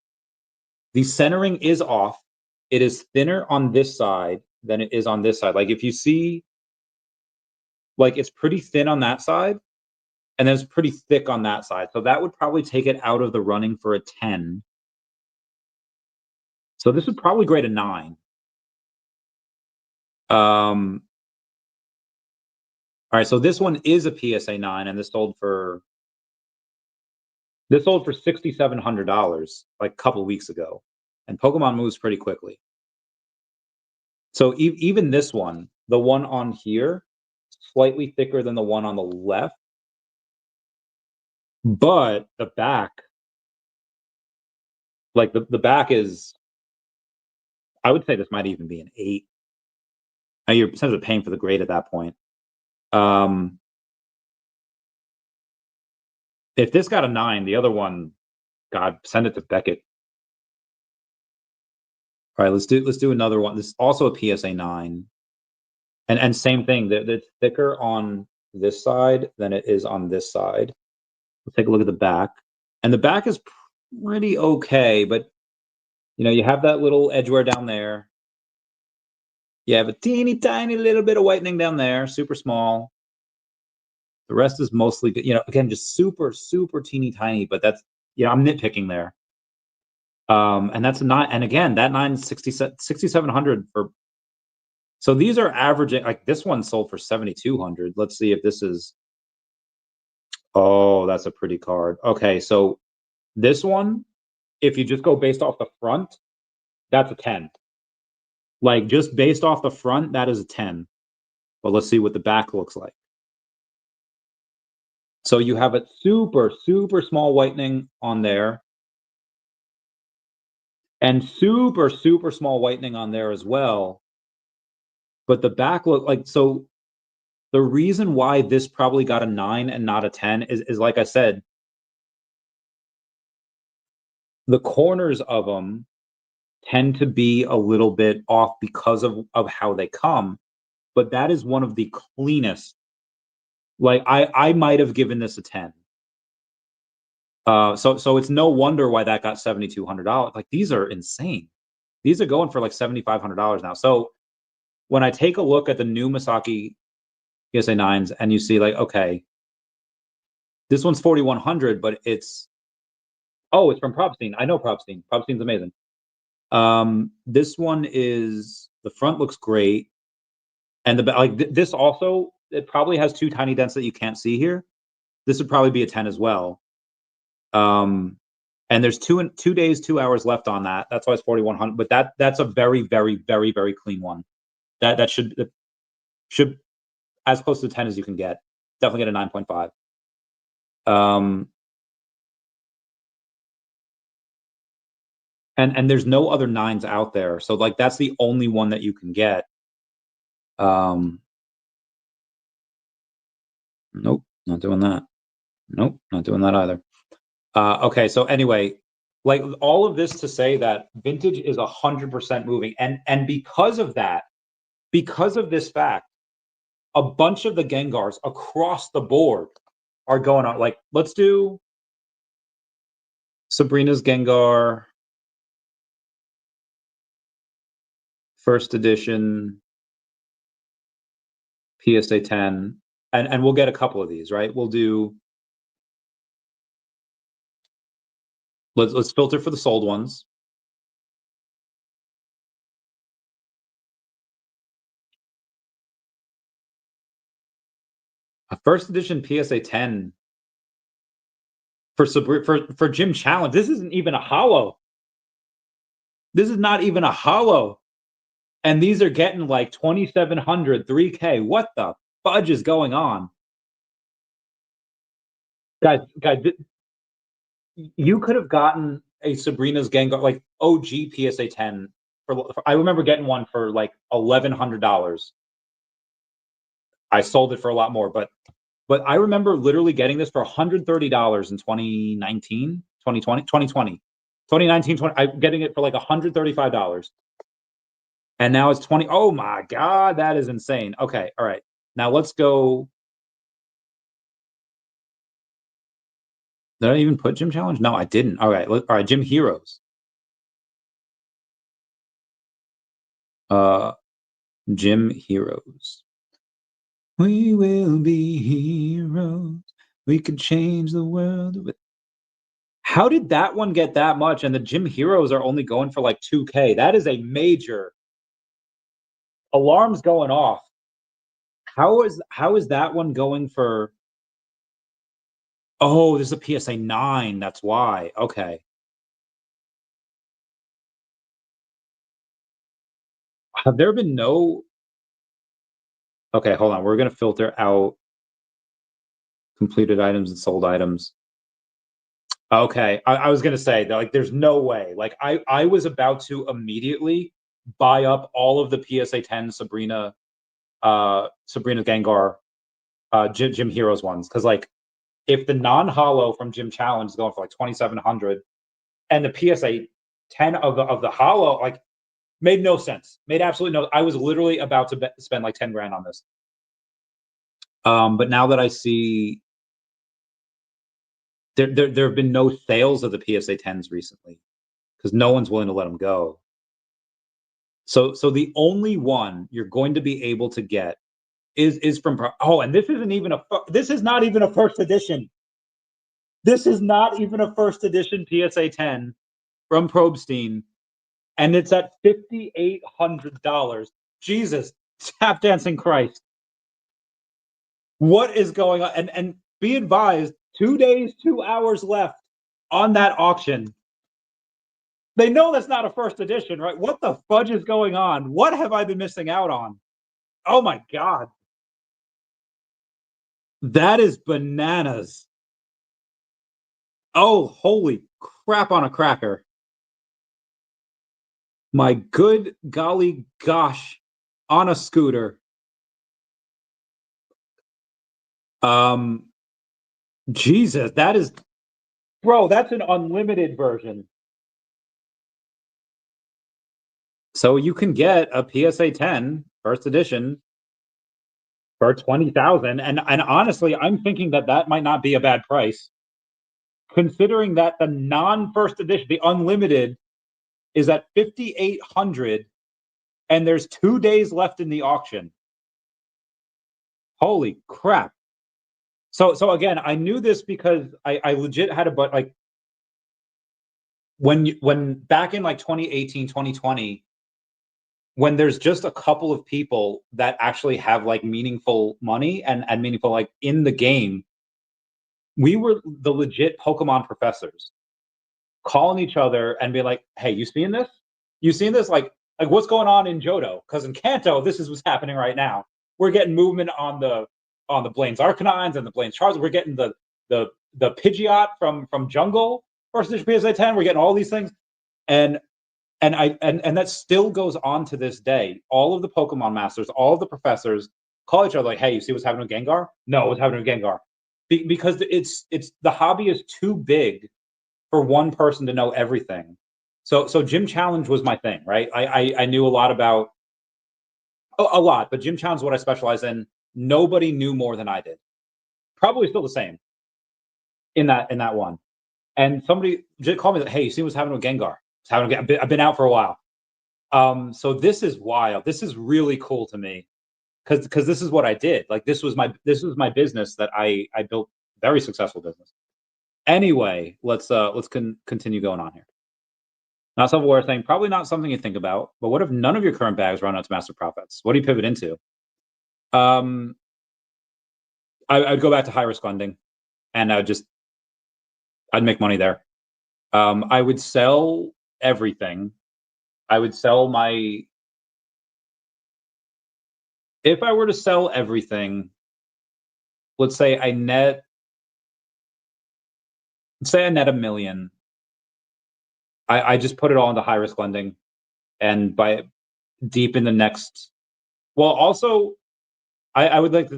The centering is off. It is thinner on this side than it is on this side. Like if you see, like it's pretty thin on that side, and then it's pretty thick on that side. So that would probably take it out of the running for a 10. So this would probably grade a 9. All right, so this one is a PSA 9, and this sold for $6,700 like a couple weeks ago, and Pokemon moves pretty quickly. So even this one, the one on here, slightly thicker than the one on the left, but the back, like the back is, I would say this might even be an 8. Now you're essentially paying for the grade at that point. If this got a 9, the other one, God, send it to Beckett. All right, let's do another one. This is also a PSA 9, and same thing. It's thicker on this side than it is on this side. Let's take a look at the back, and the back is pretty okay, but you know you have that little edgeware down there. You have a teeny tiny little bit of whitening down there, super small. The rest is mostly, you know, again, just super teeny tiny. But that's, yeah, I'm nitpicking there. And that's not, and again, that 6,700 for. So these are averaging, like this one sold for 7,200. Let's see if this is. Oh, that's a pretty card. Okay, so this one, if you just go based off the front, that's a 10. Like just based off the front, that is a 10. But let's see what the back looks like. So you have a super small whitening on there, and super small whitening on there as well. But the back look like, so the reason why this probably got a 9 and not a 10 is like I said, the corners of them tend to be a little bit off because of how they come. But that is one of the cleanest. Like I might have given this a 10. So it's no wonder why that got $7,200. Like these are insane. These are going for like $7,500 now. So when I take a look at the new Misaki PSA 9s and you see like, okay, this one's 4,100, but it's from Propstein. I know Propstein. Propstein's amazing. This one is, the front looks great, and this also, it probably has 2 tiny dents that you can't see here. This would probably be a 10 as well. And there's 2 days, 2 hours left on that. That's why it's 4,100. But that's a very clean one. That should as close to 10 as you can get. Definitely get a 9.5. And there's no other 9s out there, so like that's the only one that you can get. Nope, not doing that. Nope, not doing that either. Okay, so anyway, like all of this to say that vintage is 100% moving, and because of that, because of this fact, a bunch of the Gengars across the board are going on. Like, let's do Sabrina's Gengar, first edition, PSA 10, and we'll get a couple of these, right? We'll do. Let's filter for the sold ones. A first edition PSA 10 for Gym Challenge. This isn't even a holo. This is not even a holo. And these are getting like 2,700, 3K. What the fudge is going on? Guys, you could have gotten a Sabrina's Gengar, like OG PSA 10 for I remember getting one for like $1,100. I sold it for a lot more, but I remember literally getting this for $130 in 2019, 2020, 2020, 2019, 20. I'm getting it for like $135. And now it's 20. Oh my God, that is insane. Okay, all right. Now let's go. Did I even put Gym Challenge? No, I didn't. All right, all right. Gym Heroes. Gym Heroes. We will be heroes. We could change the world. How did that one get that much? And the Gym Heroes are only going for like 2K. That is a major alarms going off. How is that one going for? Oh, this is a PSA 9. That's why. Okay. Have there been no? Okay, hold on. We're gonna filter out completed items and sold items. Okay, I was gonna say that, like, there's no way. Like, I was about to immediately buy up all of the PSA 10 Sabrina Gengar Gym Heroes ones, because like if the non-hollow from Gym Challenge is going for like 2,700 and the PSA 10 of the hollow, like, made no sense. Made absolutely no. I was literally about to spend like 10 grand on this. But now that I see there have been no sales of the PSA 10s recently because no one's willing to let them go. So the only one you're going to be able to get is from and this is not even a first edition. This is not even a first edition PSA 10 from Probstein, and it's at $5,800. Jesus, tap dancing Christ. What is going on? And be advised, 2 days, 2 hours left on that auction. They know that's not a first edition, right? What the fudge is going on? What have I been missing out on? Oh my God. That is bananas. Oh, holy crap on a cracker. My good golly gosh on a scooter. Jesus, that is, bro, that's an unlimited version. So you can get a PSA 10 first edition for 20,000, and honestly, I'm thinking that might not be a bad price, considering that the non-first edition, the unlimited, is at 5,800, and there's 2 days left in the auction. Holy crap! So again, I knew this because I legit had like when back in like 2018, 2020, when there's just a couple of people that actually have like meaningful money and meaningful like in the game, we were the legit Pokemon professors calling each other and be like, "Hey, you seeing this? You seeing this? Like what's going on in Johto? Because in Kanto, this is what's happening right now. We're getting movement on the Blaine's Arcanines and the Blaine's Charizard. We're getting the Pidgeot from Jungle versus PSA 10. We're getting all these things, and that still goes on to this day. All of the Pokemon masters, all of the professors call each other like, "Hey, you see what's happening with Gengar? No, what's happening with Gengar?" Because it's the hobby is too big for one person to know everything. So Gym Challenge was my thing, right? I knew a lot about a lot, but Gym Challenge is what I specialize in. Nobody knew more than I did. Probably still the same in that one. And somebody called me like, "Hey, you see what's happening with Gengar? I've been out for a while." So this is wild. This is really cool to me because this is what I did. Like this was my business that I built, very successful business. Anyway, let's continue going on here. Not self-aware saying probably not something you think about, but what if none of your current bags run out to master profits? What do you pivot into? I'd go back to high risk lending, and I'd make money there. I would sell everything. I would sell if I were to sell everything, let's say I net say I net $1 million. I just put it all into high risk lending, and by deep in the next. Well, also, I would like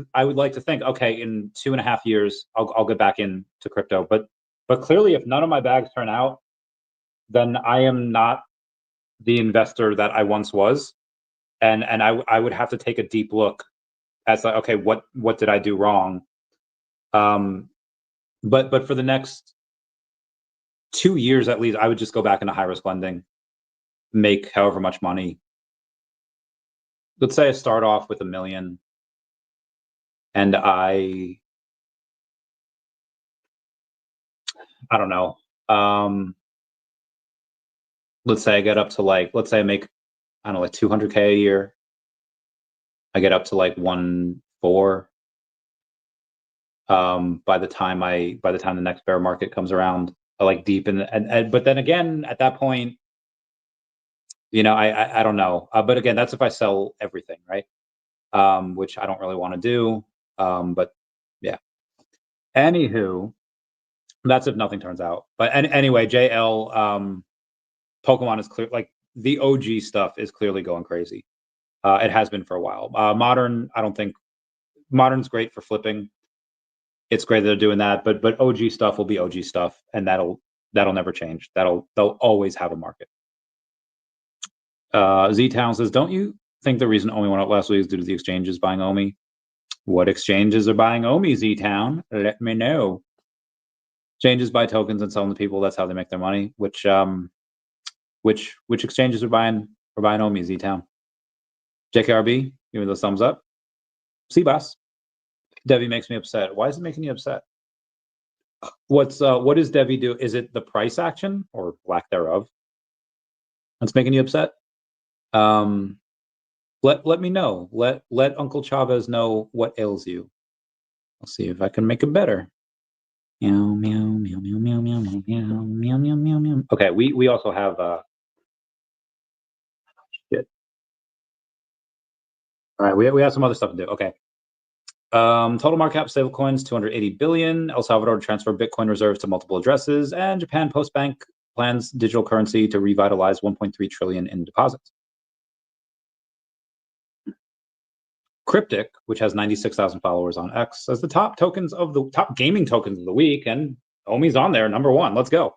to think, okay, in 2.5 years, I'll get back into crypto. But clearly, if none of my bags turn out, then I am not the investor that I once was, and I would have to take a deep look as like, okay, what did I do wrong? But for the next 2 years at least, I would just go back into high risk lending, make however much money. Let's say I start off with $1 million, and I don't know. Let's say I get up to let's say I make, I don't know, like $200K a year. I get up to like 1.4. By the time the next bear market comes around, like deep in and but then again at that point, I don't know. But again, that's if I sell everything, right? Which I don't really want to do. But yeah. Anywho, that's if nothing turns out. But anyway, JL, Pokemon is clear. Like the OG stuff is clearly going crazy. It has been for a while. Modern, I don't think Modern's great for flipping. It's great that they're doing that, but OG stuff will be OG stuff, and that'll never change. They'll always have a market. Z-Town says, don't you think the reason OMI went up last week is due to the exchanges buying OMI? What exchanges are buying OMI, Z-Town? Let me know. Exchanges buy tokens and sell them to people. That's how they make their money. Which exchanges are buying OMI, Z-Town? JKRB, give me those thumbs up. C-Boss. Devi makes me upset. Why is it making you upset? What does Devi do? Is it the price action or lack thereof that's making you upset? Let me know. Let Uncle Chavez know what ails you. I'll see if I can make it better. Meow meow meow meow meow meow meow meow meow meow meow. Okay, we also have shit. All right, we have some other stuff to do. Okay. Total market cap stablecoins 280 billion. El Salvador transfer Bitcoin reserves to multiple addresses, and Japan Postbank plans digital currency to revitalize 1.3 trillion in deposits. Cryptic, which has 96,000 followers on X, as the top gaming tokens of the week, and OMI's on there, #1. Let's go.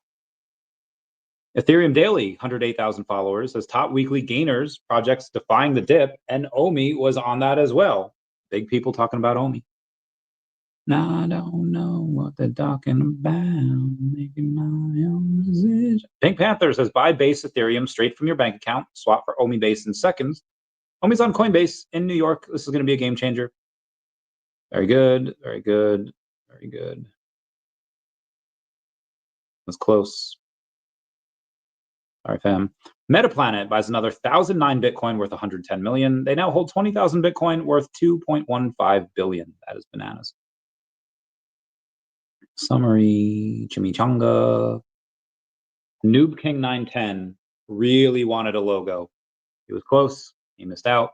Ethereum Daily, 108,000 followers, as top weekly gainers, projects defying the dip, and OMI was on that as well. Big people talking about OMI. Now I don't know what they're talking about. Making my own decision. Pink Panther says, buy base Ethereum straight from your bank account. Swap for OMI base in seconds. OMI's on Coinbase in New York. This is going to be a game changer. Very good. Very good. Very good. That's close. All right, fam. Metaplanet buys another 1,009 Bitcoin worth 110 million. They now hold 20,000 Bitcoin worth 2.15 billion. That is bananas. Summary, Chimichanga. Noob King 910 really wanted a logo. He was close. He missed out.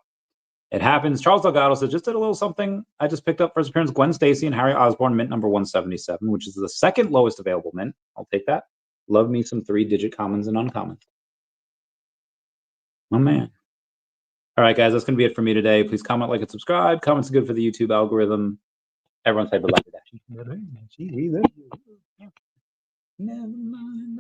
It happens. Charles Delgado said, just did a little something. I just picked up first appearance Gwen Stacy and Harry Osborn, mint number 177, which is the second lowest available mint. I'll take that. Love me some 3-digit commons and uncommons. Oh, man. All right, guys, that's going to be it for me today. Please comment, like, and subscribe. Comments are good for the YouTube algorithm. Everyone say bye-bye to Dashy. Never mind.